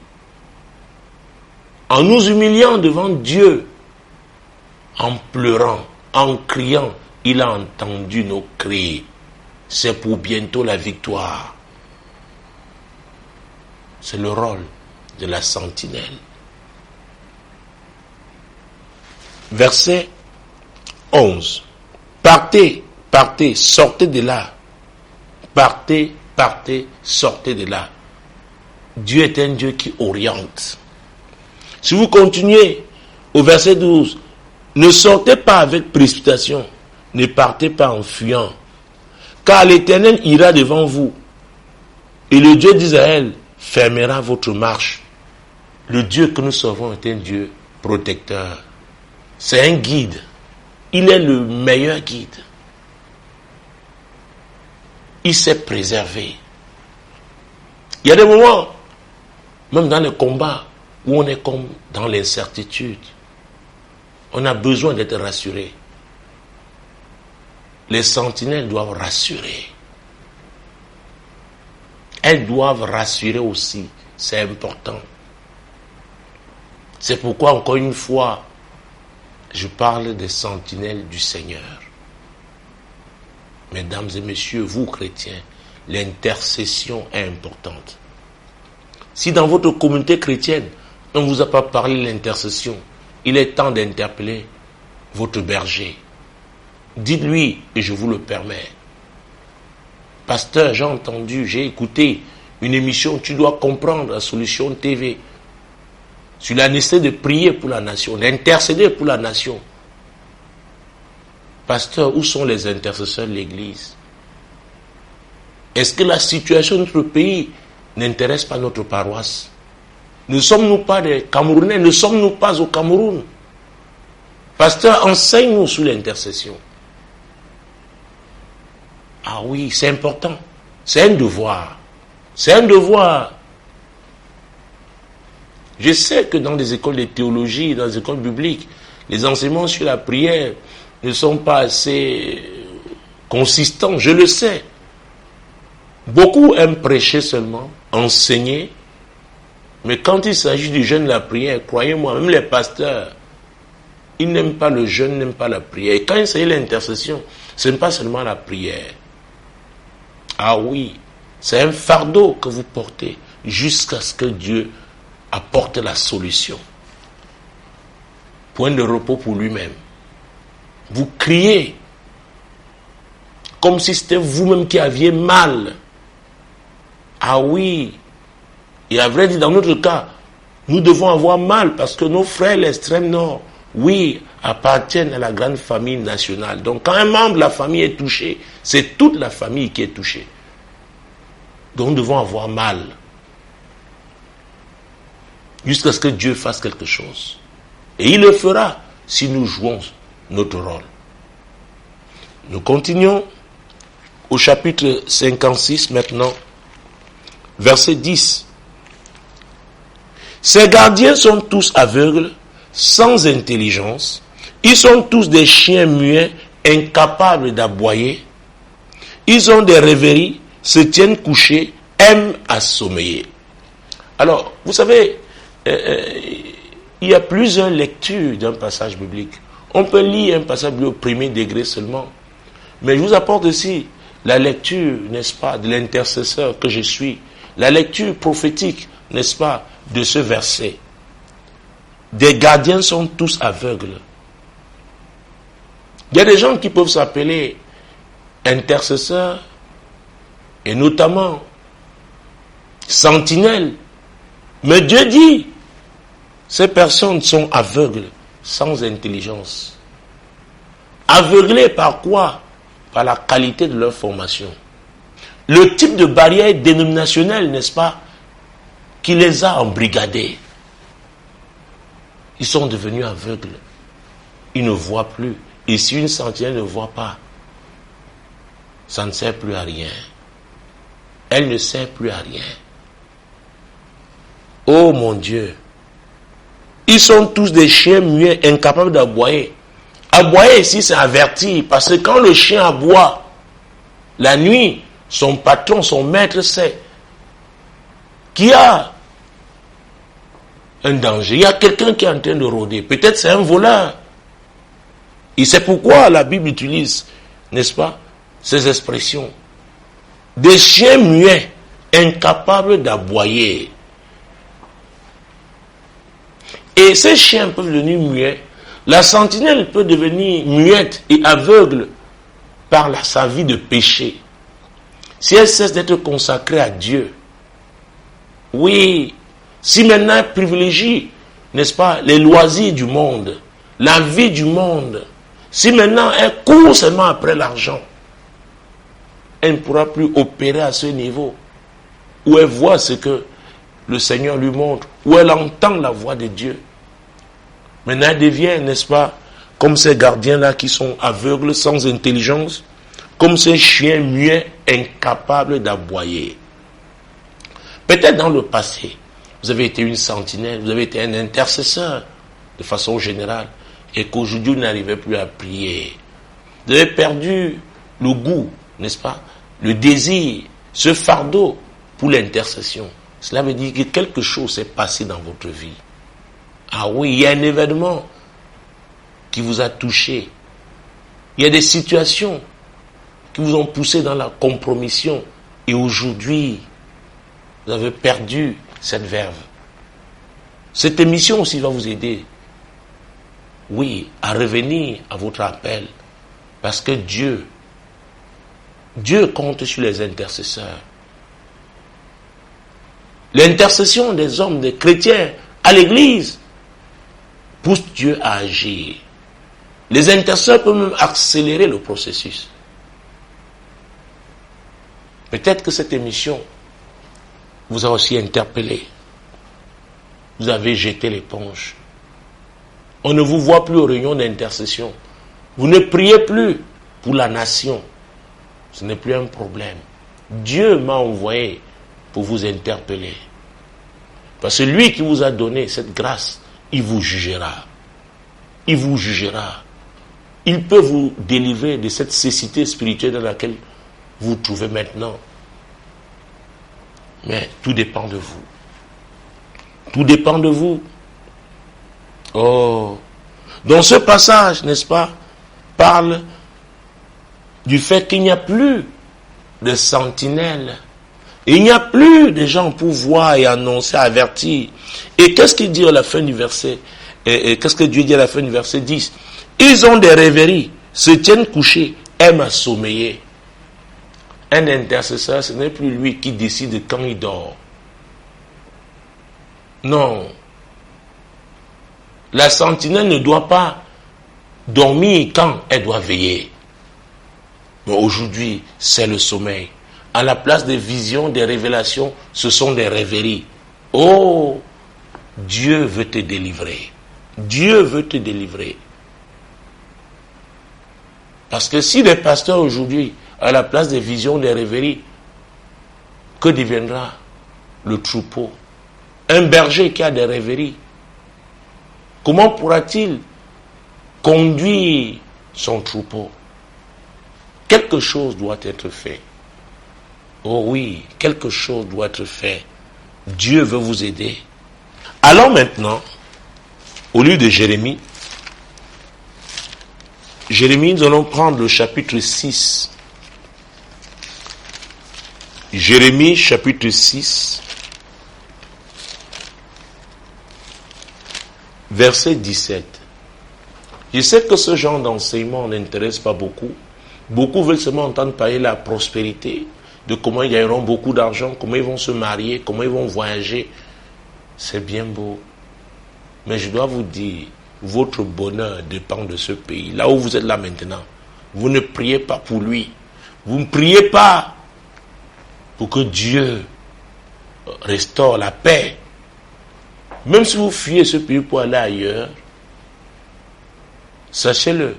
Speaker 1: en nous humiliant devant Dieu, en pleurant, en criant, il a entendu nos cris. C'est pour bientôt la victoire. C'est le rôle de la sentinelle. Verset 11. Partez, partez, sortez de là. Partez, partez, sortez de là. Dieu est un Dieu qui oriente. Si vous continuez au verset 12, ne sortez pas avec précipitation, ne partez pas en fuyant, car l'Éternel ira devant vous, et le Dieu d'Israël fermera votre marche. Le Dieu que nous servons est un Dieu protecteur. C'est un guide. Il est le meilleur guide. Il sait préserver. Il y a des moments, même dans le combat, où on est comme dans l'incertitude. On a besoin d'être rassuré. Les sentinelles doivent rassurer. Elles doivent rassurer aussi. C'est important. C'est pourquoi, encore une fois, je parle des sentinelles du Seigneur. Mesdames et messieurs, vous chrétiens, l'intercession est importante. Si dans votre communauté chrétienne, on ne vous a pas parlé de l'intercession, il est temps d'interpeller votre berger. Dites-lui, et je vous le permets. Pasteur, j'ai entendu, j'ai écouté une émission, tu dois comprendre la Solution TV, sur la nécessité de prier pour la nation, d'intercéder pour la nation. Pasteur, où sont les intercesseurs de l'Église? Est-ce que la situation de notre pays n'intéresse pas notre paroisse? Ne sommes-nous pas des Camerounais? Ne sommes-nous pas au Cameroun? Pasteur, enseigne-nous sur l'intercession. Ah oui, c'est important. C'est un devoir. C'est un devoir. Je sais que dans les écoles de théologie, dans les écoles bibliques, les enseignements sur la prière ne sont pas assez consistants, je le sais. Beaucoup aiment prêcher seulement, enseigner, mais quand il s'agit du jeûne de la prière, croyez-moi, même les pasteurs, ils n'aiment pas le jeûne, n'aiment pas la prière. Et quand il s'agit de l'intercession, ce n'est pas seulement la prière. Ah oui, c'est un fardeau que vous portez jusqu'à ce que Dieu apporte la solution. Point de repos pour lui-même. Vous criez comme si c'était vous-même qui aviez mal. Ah oui. Et à vrai dire, dans notre cas, nous devons avoir mal parce que nos frères, l'extrême nord, oui, appartiennent à la grande famille nationale. Donc quand un membre de la famille est touché, c'est toute la famille qui est touchée. Donc nous devons avoir mal. Jusqu'à ce que Dieu fasse quelque chose. Et il le fera si nous jouons notre rôle. Nous continuons au chapitre 56 maintenant, verset 10. Ces gardiens sont tous aveugles, sans intelligence. Ils sont tous des chiens muets, incapables d'aboyer. Ils ont des rêveries, se tiennent couchés, aiment à sommeiller. Alors, vous savez, il y a plusieurs lectures d'un passage biblique. On peut lire un passage biblique au premier degré seulement. Mais je vous apporte aussi la lecture, n'est-ce pas, de l'intercesseur que je suis. La lecture prophétique, n'est-ce pas, de ce verset. Des gardiens sont tous aveugles. Il y a des gens qui peuvent s'appeler intercesseurs et notamment sentinelles. Mais Dieu dit, ces personnes sont aveugles, sans intelligence. Aveuglées par quoi? Par la qualité de leur formation. Le type de barrière dénominationnelle, n'est-ce pas, qui les a embrigadés. Ils sont devenus aveugles. Ils ne voient plus. Et si une sentinelle ne voit pas, ça ne sert plus à rien. Elle ne sert plus à rien. Oh mon Dieu. Ils sont tous des chiens muets, incapables d'aboyer. Aboyer ici, c'est avertir. Parce que quand le chien aboie, la nuit, son patron, son maître sait qu'il y a un danger. Il y a quelqu'un qui est en train de rôder. Peut-être c'est un voleur. Et c'est pourquoi la Bible utilise, n'est-ce pas, ces expressions. Des chiens muets, incapables d'aboyer. Et ces chiens peuvent devenir muets. La sentinelle peut devenir muette et aveugle par sa vie de péché. Si elle cesse d'être consacrée à Dieu. Oui, si maintenant elle privilégie, n'est-ce pas, les loisirs du monde, la vie du monde, si maintenant elle court seulement après l'argent, elle ne pourra plus opérer à ce niveau où elle voit ce que le Seigneur lui montre, où elle entend la voix de Dieu. Maintenant, elle devient, n'est-ce pas, comme ces gardiens-là qui sont aveugles, sans intelligence, comme ces chiens muets, incapables d'aboyer. Peut-être dans le passé, vous avez été une sentinelle, vous avez été un intercesseur, de façon générale, et qu'aujourd'hui, vous n'arrivez plus à prier. Vous avez perdu le goût, n'est-ce pas, le désir, ce fardeau pour l'intercession. Cela veut dire que quelque chose s'est passé dans votre vie. Ah oui, il y a un événement qui vous a touché. Il y a des situations qui vous ont poussé dans la compromission. Et aujourd'hui, vous avez perdu cette verve. Cette émission aussi va vous aider, oui, à revenir à votre appel. Parce que Dieu compte sur les intercesseurs. L'intercession des hommes, des chrétiens, à l'église, pousse Dieu à agir. Les intercesseurs peuvent même accélérer le processus. Peut-être que cette émission vous a aussi interpellé. vous avez jeté l'éponge. On ne vous voit plus aux réunions d'intercession. Vous ne priez plus pour la nation. Ce n'est plus un problème. Dieu m'a envoyé pour vous interpeller. Parce que lui qui vous a donné cette grâce, il vous jugera. Il vous jugera. Il peut vous délivrer de cette cécité spirituelle dans laquelle vous vous trouvez maintenant. Mais tout dépend de vous. Tout dépend de vous. Oh. Dans ce passage, n'est-ce pas, parle du fait qu'il n'y a plus de sentinelles. Il n'y a plus de gens pour voir et annoncer, avertir. Et qu'est-ce qu'il dit à la fin du verset? Et qu'est-ce que Dieu dit à la fin du verset 10? Ils ont des rêveries, se tiennent couchés, aiment à sommeiller. Un intercesseur, ce n'est plus lui qui décide quand il dort. Non. La sentinelle ne doit pas dormir quand elle doit veiller. Mais aujourd'hui, c'est le sommeil. À la place des visions, des révélations, ce sont des rêveries. Oh, Dieu veut te délivrer. Dieu veut te délivrer. Parce que si les pasteurs aujourd'hui, à la place des visions, des rêveries, que deviendra le troupeau? Un berger qui a des rêveries, comment pourra-t-il conduire son troupeau? Quelque chose doit être fait. Oh oui, quelque chose doit être fait. Dieu veut vous aider. Allons maintenant au livre de Jérémie. Jérémie, nous allons prendre le chapitre 6. Jérémie, chapitre 6, verset 17. Je sais que ce genre d'enseignement n'intéresse pas beaucoup. Beaucoup veulent seulement entendre parler de la prospérité, de comment ils gagneront beaucoup d'argent, comment ils vont se marier, comment ils vont voyager. C'est bien beau. Mais je dois vous dire, votre bonheur dépend de ce pays. Là où vous êtes là maintenant, vous ne priez pas pour lui. Vous ne priez pas pour que Dieu restaure la paix. Même si vous fuyez ce pays pour aller ailleurs, sachez-le.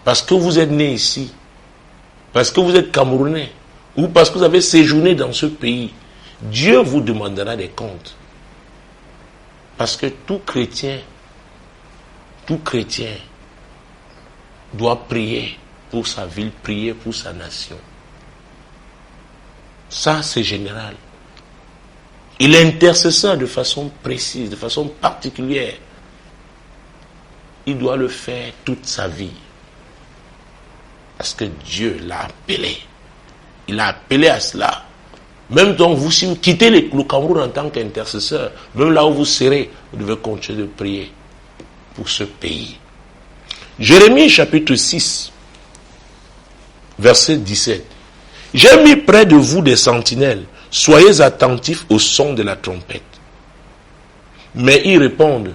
Speaker 1: Parce que vous êtes né ici, parce que vous êtes Camerounais, ou parce que vous avez séjourné dans ce pays, Dieu vous demandera des comptes. Parce que tout chrétien doit prier pour sa ville, prier pour sa nation. Ça, c'est général. Il est intercesseur de façon précise, de façon particulière. Il doit le faire toute sa vie. Parce que Dieu l'a appelé. Il a appelé à cela. Même donc, vous, si vous quittez le Cameroun en tant qu'intercesseur, même là où vous serez, vous devez continuer de prier pour ce pays. Jérémie chapitre 6, verset 17. J'ai mis près de vous des sentinelles. Soyez attentifs au son de la trompette. Mais ils répondent,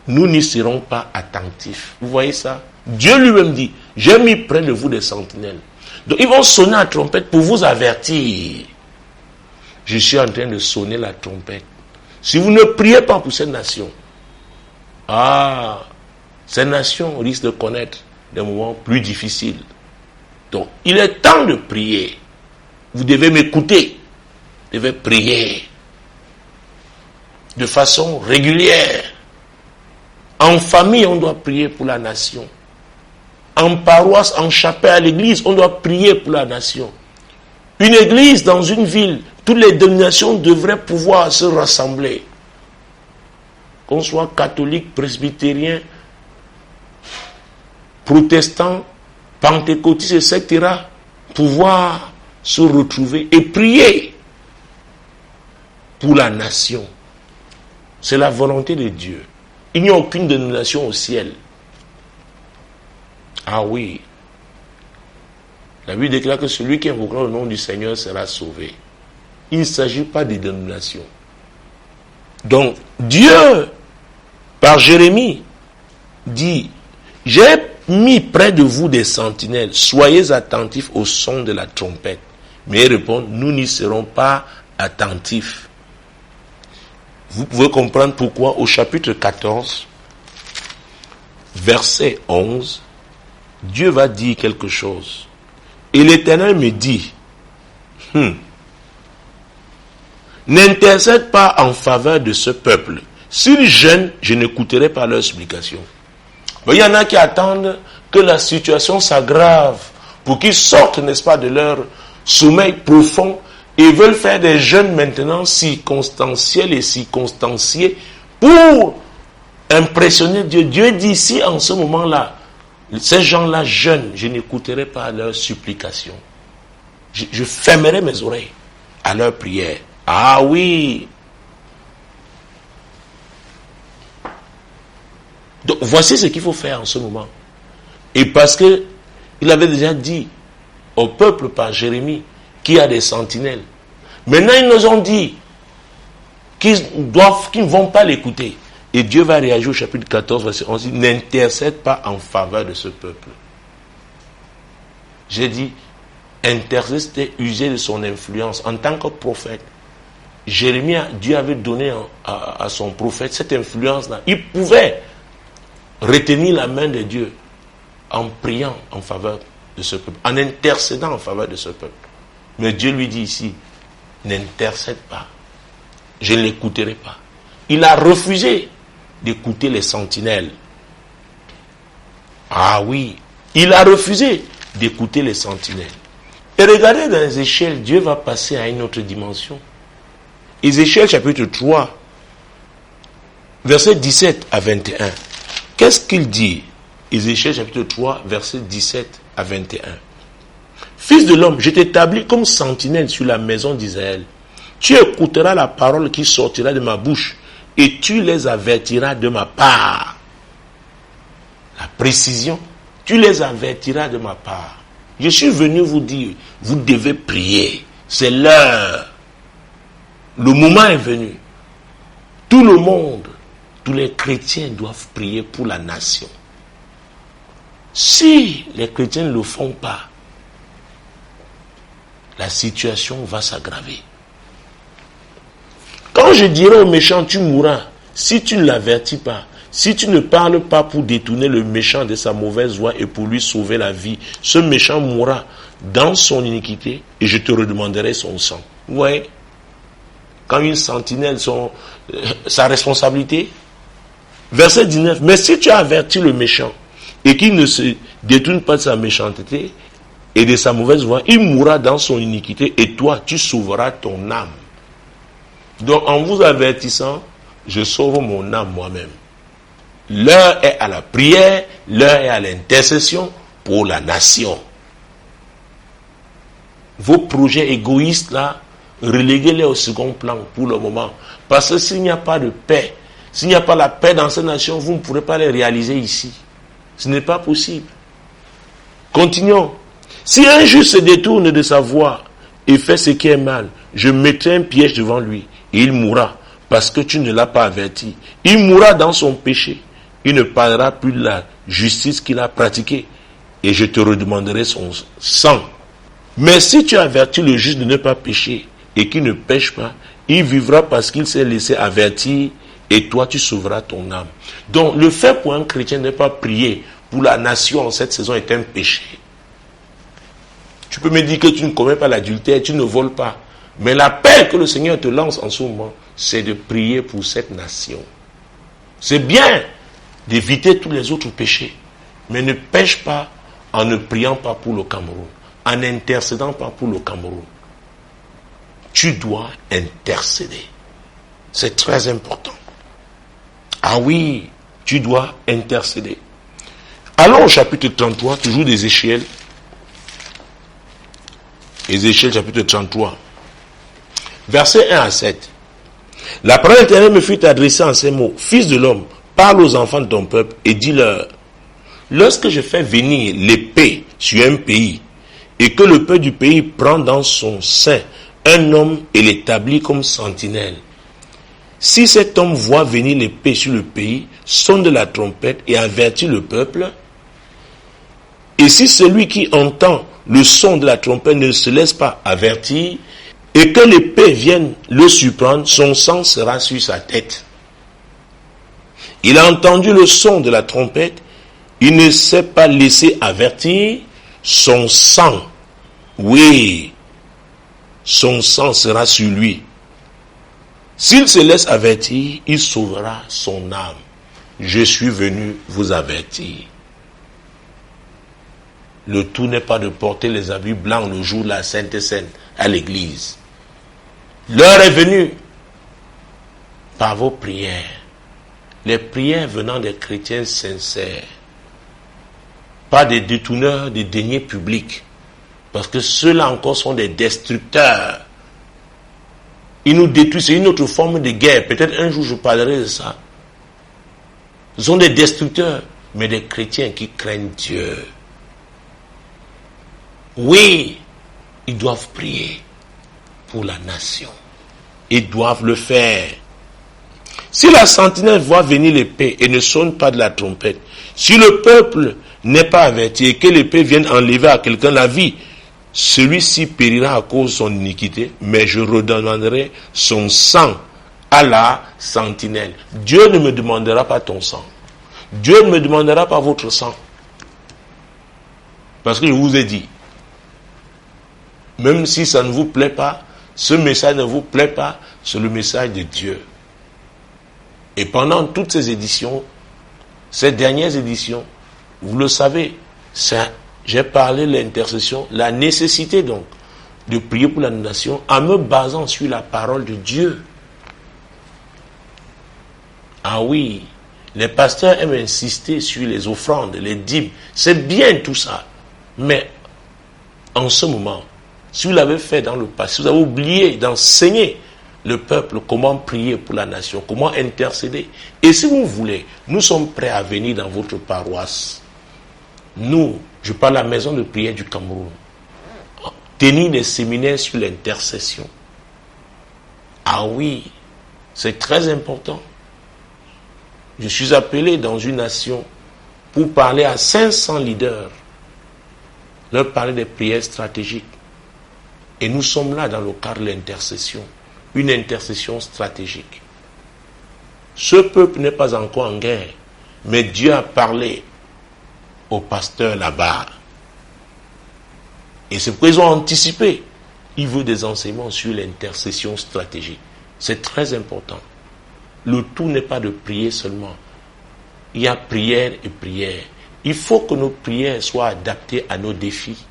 Speaker 1: nous n'y serons pas attentifs. Vous voyez ça? Dieu lui-même dit, j'ai mis près de vous des sentinelles. Donc ils vont sonner la trompette pour vous avertir. Je suis en train de sonner la trompette. Si vous ne priez pas pour cette nation, cette nation risque de connaître des moments plus difficiles. Donc il est temps de prier. Vous devez m'écouter. Vous devez prier de façon régulière. En famille, on doit prier pour la nation. En paroisse, en chapelle, à l'église, on doit prier pour la nation. Une église dans une ville, toutes les dénominations devraient pouvoir se rassembler. Qu'on soit catholique, presbytérien, protestant, pentecôtiste, etc. Pouvoir se retrouver et prier pour la nation. C'est la volonté de Dieu. Il n'y a aucune dénomination au ciel. Ah oui. La Bible déclare que celui qui invoquera le nom du Seigneur sera sauvé. Il ne s'agit pas de dénomination. Donc, Dieu, par Jérémie, dit, j'ai mis près de vous des sentinelles, soyez attentifs au son de la trompette. Mais ils répondent, nous n'y serons pas attentifs. vous pouvez comprendre pourquoi au chapitre 14, verset 11, Dieu va dire quelque chose. Et l'Éternel me dit, n'intercède pas en faveur de ce peuple. S'ils jeûnent, je n'écouterai pas leurs supplications. Il y en a qui attendent que la situation s'aggrave pour qu'ils sortent, n'est-ce pas, de leur sommeil profond et veulent faire des jeûnes maintenant circonstanciels et circonstanciés pour impressionner Dieu. Dieu dit ici, en ce moment-là, ces gens-là jeûnent, je n'écouterai pas leurs supplications. Je fermerai mes oreilles à leurs prières. Ah oui. Donc voici ce qu'il faut faire en ce moment. Et parce que il avait déjà dit au peuple par Jérémie qu'il y a des sentinelles. Maintenant ils nous ont dit qu'ils ne vont pas l'écouter. Et Dieu va réagir au chapitre 14, verset 11, n'intercède pas en faveur de ce peuple. J'ai dit, intercède, c'était user de son influence en tant que prophète. Jérémie, Dieu avait donné à son prophète cette influence-là. Il pouvait retenir la main de Dieu en priant en faveur de ce peuple, en intercédant en faveur de ce peuple. Mais Dieu lui dit ici, n'intercède pas, je ne l'écouterai pas. Il a refusé d'écouter les sentinelles. Ah oui, il a refusé d'écouter les sentinelles. Et regardez dans Ézéchiel, Dieu va passer à une autre dimension. Ézéchiel chapitre 3, versets 17 à 21. Qu'est-ce qu'il dit? Ézéchiel chapitre 3, versets 17 à 21. Fils de l'homme, je t'établis comme sentinelle sur la maison d'Israël. Tu écouteras la parole qui sortira de ma bouche et tu les avertiras de ma part. La précision, tu les avertiras de ma part. Je suis venu vous dire, vous devez prier. C'est l'heure. Le moment est venu. Tout le monde, tous les chrétiens doivent prier pour la nation. Si les chrétiens ne le font pas, la situation va s'aggraver. Quand je dirai au méchant, tu mourras, si tu ne l'avertis pas, si tu ne parles pas pour détourner le méchant de sa mauvaise voie et pour lui sauver la vie, ce méchant mourra dans son iniquité et je te redemanderai son sang. Vous voyez? Quand une sentinelle, sa responsabilité. Verset 19. Mais si tu avertis le méchant et qu'il ne se détourne pas de sa méchanceté et de sa mauvaise voie, il mourra dans son iniquité et toi, tu sauveras ton âme. Donc, en vous avertissant, je sauve mon âme moi-même. L'heure est à la prière, l'heure est à l'intercession pour la nation. Vos projets égoïstes là, reléguez-les au second plan pour le moment. Parce que s'il n'y a pas de paix, s'il n'y a pas la paix dans ces nations, vous ne pourrez pas les réaliser ici. Ce n'est pas possible. Continuons. Si un juste se détourne de sa voie et fait ce qui est mal, je mettrai un piège devant lui et il mourra parce que tu ne l'as pas averti. Il mourra dans son péché. Il ne parlera plus de la justice qu'il a pratiquée et je te redemanderai son sang. Mais si tu avertis le juste de ne pas pécher et qu'il ne pêche pas, il vivra parce qu'il s'est laissé avertir et toi tu sauveras ton âme. Donc le fait pour un chrétien de ne pas prier pour la nation en cette saison est un péché. Tu peux me dire que tu ne commets pas l'adultère, tu ne voles pas. Mais l'appel que le Seigneur te lance en ce moment, c'est de prier pour cette nation. C'est bien d'éviter tous les autres péchés, mais ne pêche pas en ne priant pas pour le Cameroun, en n'intercédant pas pour le Cameroun. Tu dois intercéder. C'est très important. Ah oui, tu dois intercéder. Allons au chapitre 33, toujours d'Ézéchiel. Ézéchiel chapitre 33. Versets 1 à 7. La parole d'Éternel me fut adressée en ces mots. Fils de l'homme, parle aux enfants de ton peuple et dis-leur, lorsque je fais venir l'épée sur un pays et que le peuple du pays prend dans son sein un homme et l'établit comme sentinelle, si cet homme voit venir l'épée sur le pays, sonne de la trompette et avertit le peuple, et si celui qui entend le son de la trompette ne se laisse pas avertir, et que l'épée vienne le surprendre, son sang sera sur sa tête. Il a entendu le son de la trompette, il ne s'est pas laissé avertir, son sang, oui, son sang sera sur lui. S'il se laisse avertir, il sauvera son âme. Je suis venu vous avertir. Le tout n'est pas de porter les habits blancs le jour de la Sainte Seine à l'église. L'heure est venue par vos prières. Les prières venant des chrétiens sincères. Pas des détourneurs des deniers publics. Parce que ceux-là encore sont des destructeurs. Ils nous détruisent. C'est une autre forme de guerre. Peut-être un jour je parlerai de ça. Ce sont des destructeurs, mais des chrétiens qui craignent Dieu. Oui, ils doivent prier pour la nation. Ils doivent le faire. Si la sentinelle voit venir l'épée et ne sonne pas de la trompette, si le peuple n'est pas averti et que l'épée vienne enlever à quelqu'un la vie, celui-ci périra à cause de son iniquité, mais je redonnerai son sang à la sentinelle. Dieu ne me demandera pas ton sang. Dieu ne me demandera pas votre sang. Parce que je vous ai dit, même si ça ne vous plaît pas, ce message ne vous plaît pas, c'est le message de Dieu. Et pendant toutes ces éditions, ces dernières éditions, vous le savez, j'ai parlé de l'intercession, la nécessité donc de prier pour la nation en me basant sur la parole de Dieu. Ah oui, les pasteurs aiment insister sur les offrandes, les dîmes, c'est bien tout ça. Mais en ce moment, si vous l'avez fait dans le passé, si vous avez oublié d'enseigner le peuple comment prier pour la nation, comment intercéder. Et si vous voulez, nous sommes prêts à venir dans votre paroisse. Nous, je parle à la maison de prière du Cameroun, tenir des séminaires sur l'intercession. Ah oui, c'est très important. Je suis appelé dans une nation pour parler à 500 leaders, leur parler des prières stratégiques. Et nous sommes là dans le cadre de l'intercession, une intercession stratégique. Ce peuple n'est pas encore en guerre, mais Dieu a parlé aux pasteurs là-bas. Et c'est pourquoi ils ont anticipé. Il veut des enseignements sur l'intercession stratégique. C'est très important. Le tout n'est pas de prier seulement. Il y a prière et prière. Il faut que nos prières soient adaptées à nos défis.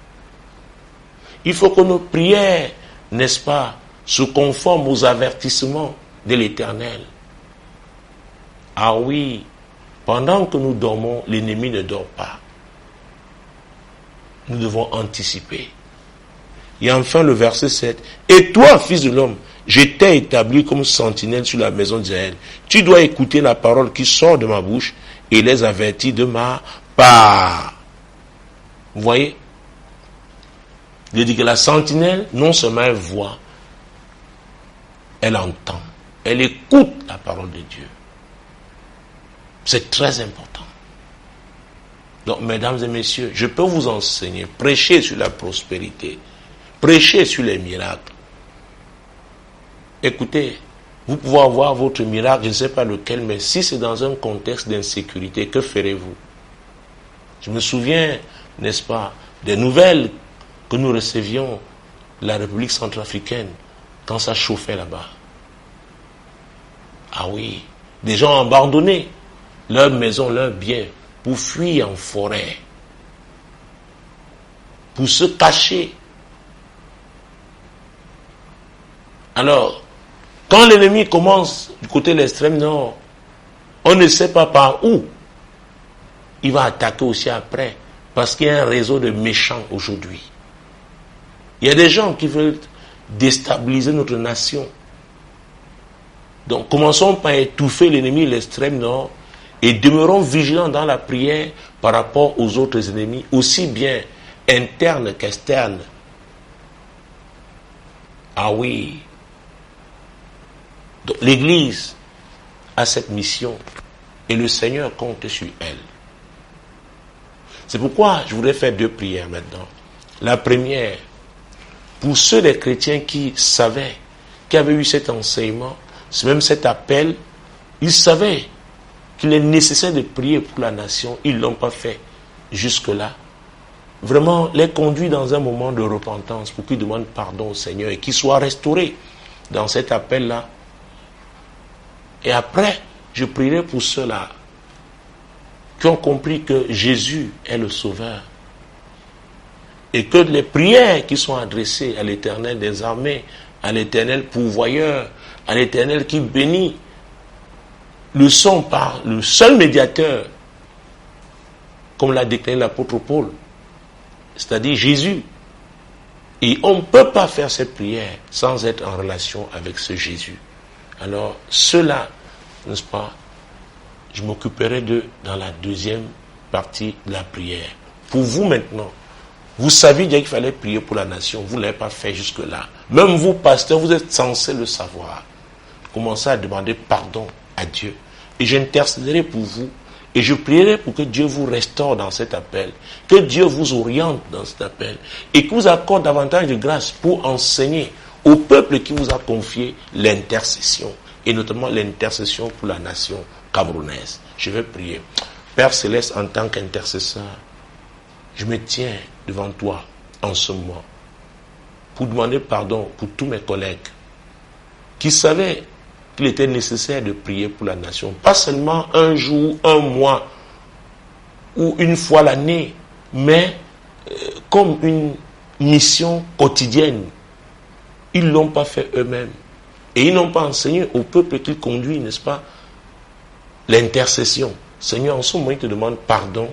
Speaker 1: Il faut que nos prières, n'est-ce pas, se conforment aux avertissements de l'Éternel. Ah oui, pendant que nous dormons, l'ennemi ne dort pas. Nous devons anticiper. Et enfin le verset 7. Et toi, fils de l'homme, je t'ai établi comme sentinelle sur la maison d'Israël. Tu dois écouter la parole qui sort de ma bouche et les avertir de ma part. Vous voyez? Il dit que la sentinelle, non seulement elle voit, elle entend, elle écoute la parole de Dieu. C'est très important. Donc, mesdames et messieurs, je peux vous enseigner, prêcher sur la prospérité, prêcher sur les miracles. Écoutez, vous pouvez avoir votre miracle, je ne sais pas lequel, mais si c'est dans un contexte d'insécurité, que ferez-vous? Je me souviens, n'est-ce pas, des nouvelles que nous recevions de la République centrafricaine quand ça chauffait là-bas. Ah oui, des gens ont abandonné leurs maisons, leurs biens, pour fuir en forêt, pour se cacher. Alors, quand l'ennemi commence du côté de l'extrême nord, on ne sait pas par où il va attaquer aussi après, parce qu'il y a un réseau de méchants aujourd'hui. Il y a des gens qui veulent déstabiliser notre nation. Donc, commençons par étouffer l'ennemi de l'extrême nord et demeurons vigilants dans la prière par rapport aux autres ennemis, aussi bien internes qu'externes. Ah oui. Donc, l'Église a cette mission et le Seigneur compte sur elle. C'est pourquoi je voudrais faire 2 prières maintenant. La première, pour ceux des chrétiens qui savaient, qui avaient eu cet enseignement, même cet appel, ils savaient qu'il est nécessaire de prier pour la nation, ils ne l'ont pas fait jusque-là. Vraiment, les conduire dans un moment de repentance pour qu'ils demandent pardon au Seigneur et qu'ils soient restaurés dans cet appel-là. Et après, je prierai pour ceux-là qui ont compris que Jésus est le Sauveur et que les prières qui sont adressées à l'Éternel des armées, à l'Éternel pourvoyeur, à l'Éternel qui bénit, le sont par le seul médiateur, comme l'a déclaré l'apôtre Paul, c'est-à-dire Jésus. Et on ne peut pas faire cette prière sans être en relation avec ce Jésus. Alors, ceux-là, n'est-ce pas, je m'occuperai d'eux dans la deuxième partie de la prière. Pour vous maintenant, vous saviez déjà qu'il fallait prier pour la nation, vous ne l'avez pas fait jusque-là. Même vous, pasteurs, vous êtes censés le savoir. Commencez à demander pardon à Dieu. Et j'intercéderai pour vous. Et je prierai pour que Dieu vous restaure dans cet appel. Que Dieu vous oriente dans cet appel. Et qu'il vous accorde davantage de grâce pour enseigner au peuple qui vous a confié l'intercession. Et notamment l'intercession pour la nation camerounaise. Je vais prier. Père Céleste, en tant qu'intercesseur, je me tiens devant toi en ce moment pour demander pardon pour tous mes collègues qui savaient qu'il était nécessaire de prier pour la nation. Pas seulement un jour, un mois ou une fois l'année, mais comme une mission quotidienne. Ils ne l'ont pas fait eux-mêmes. Et ils n'ont pas enseigné au peuple qu'ils conduisent, n'est-ce pas, l'intercession. Seigneur, en ce moment, il te demande pardon.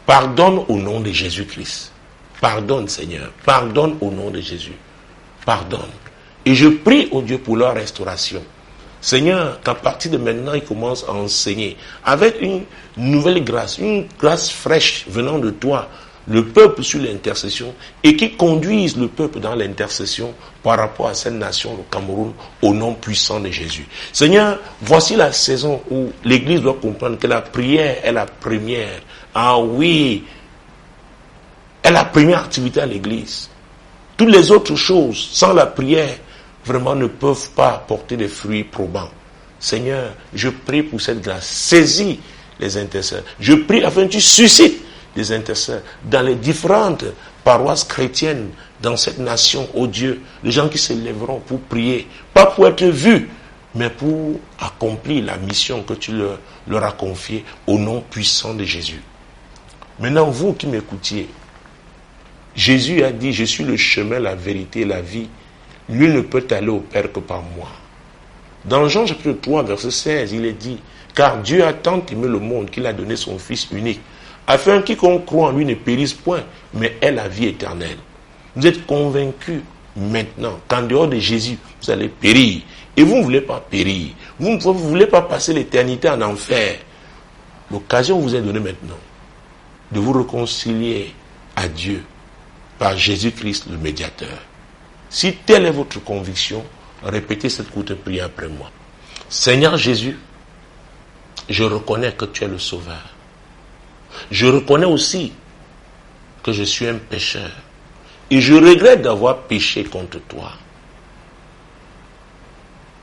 Speaker 1: Pardonne au nom de Jésus-Christ. Pardonne, Seigneur. Pardonne au nom de Jésus. Pardonne. Et je prie au Dieu pour leur restauration. Seigneur, qu'à partir de maintenant, ils commencent à enseigner avec une nouvelle grâce, une grâce fraîche venant de toi, le peuple sur l'intercession, et qui conduisent le peuple dans l'intercession par rapport à cette nation, le Cameroun, au nom puissant de Jésus. Seigneur, voici la saison où l'Église doit comprendre que la prière est la première. Ah oui, est la première activité à l'Église. Toutes les autres choses, sans la prière, vraiment ne peuvent pas apporter des fruits probants. Seigneur, je prie pour cette grâce. Saisis les intercesseurs. Je prie afin que tu suscites des intercesseurs dans les différentes paroisses chrétiennes dans cette nation, oh Dieu. Les gens qui se lèveront pour prier, pas pour être vus, mais pour accomplir la mission que tu leur as confiée au nom puissant de Jésus. Maintenant, vous qui m'écoutiez, Jésus a dit, je suis le chemin, la vérité et la vie. Lui ne peut aller au Père que par moi. Dans Jean chapitre 3, verset 16, il est dit, car Dieu a tant aimé le monde qu'il a donné son Fils unique, afin que quiconque croit en lui ne périsse point, mais ait la vie éternelle. Vous êtes convaincus maintenant qu'en dehors de Jésus, vous allez périr. Et vous ne voulez pas périr. Vous ne voulez pas passer l'éternité en enfer. L'occasion vous est donnée maintenant de vous réconcilier à Dieu par Jésus-Christ le médiateur. Si telle est votre conviction, répétez cette courte prière après moi. Seigneur Jésus, je reconnais que tu es le Sauveur. Je reconnais aussi que je suis un pécheur. Et je regrette d'avoir péché contre toi.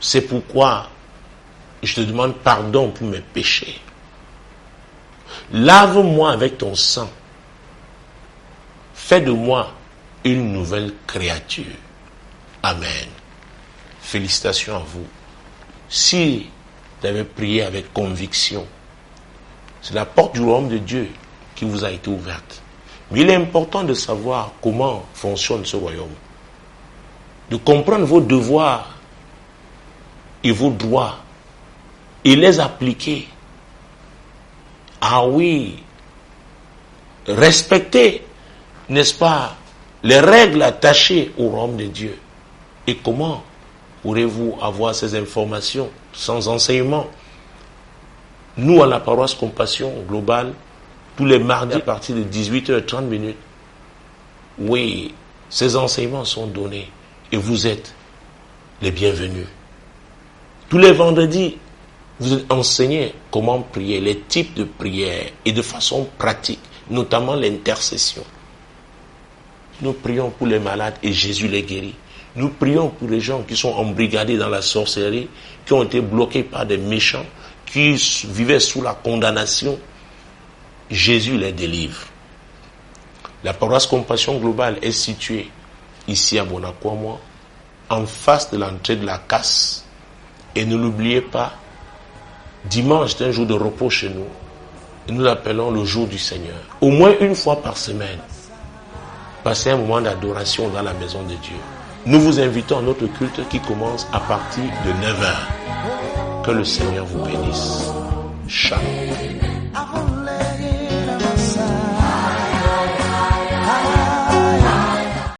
Speaker 1: C'est pourquoi je te demande pardon pour mes péchés. Lave-moi avec ton sang. Fais de moi une nouvelle créature. Amen. Félicitations à vous. Si vous avez prié avec conviction, c'est la porte du royaume de Dieu qui vous a été ouverte. Mais il est important de savoir comment fonctionne ce royaume. De comprendre vos devoirs et vos droits et les appliquer. Ah oui, respecter, n'est-ce pas, les règles attachées au royaume de Dieu. Et comment pourrez-vous avoir ces informations sans enseignement? Nous, à la paroisse Compassion Globale, tous les mardis à partir de 18h30, oui, ces enseignements sont donnés et vous êtes les bienvenus. Tous les vendredis, vous êtes enseignés comment prier, les types de prières et de façon pratique, notamment l'intercession. Nous prions pour les malades et Jésus les guérit. Nous prions pour les gens qui sont embrigadés dans la sorcellerie, qui ont été bloqués par des méchants, qui vivaient sous la condamnation. Jésus les délivre. La paroisse Compassion Globale est située ici à Bonakwamo, en face de l'entrée de la Casse. Et ne l'oubliez pas, dimanche est un jour de repos chez nous. Et nous l'appelons le jour du Seigneur. Au moins une fois par semaine, passez un moment d'adoration dans la maison de Dieu. Nous vous invitons à notre culte qui commence à partir de 9h. Que le Seigneur vous bénisse. Shalom.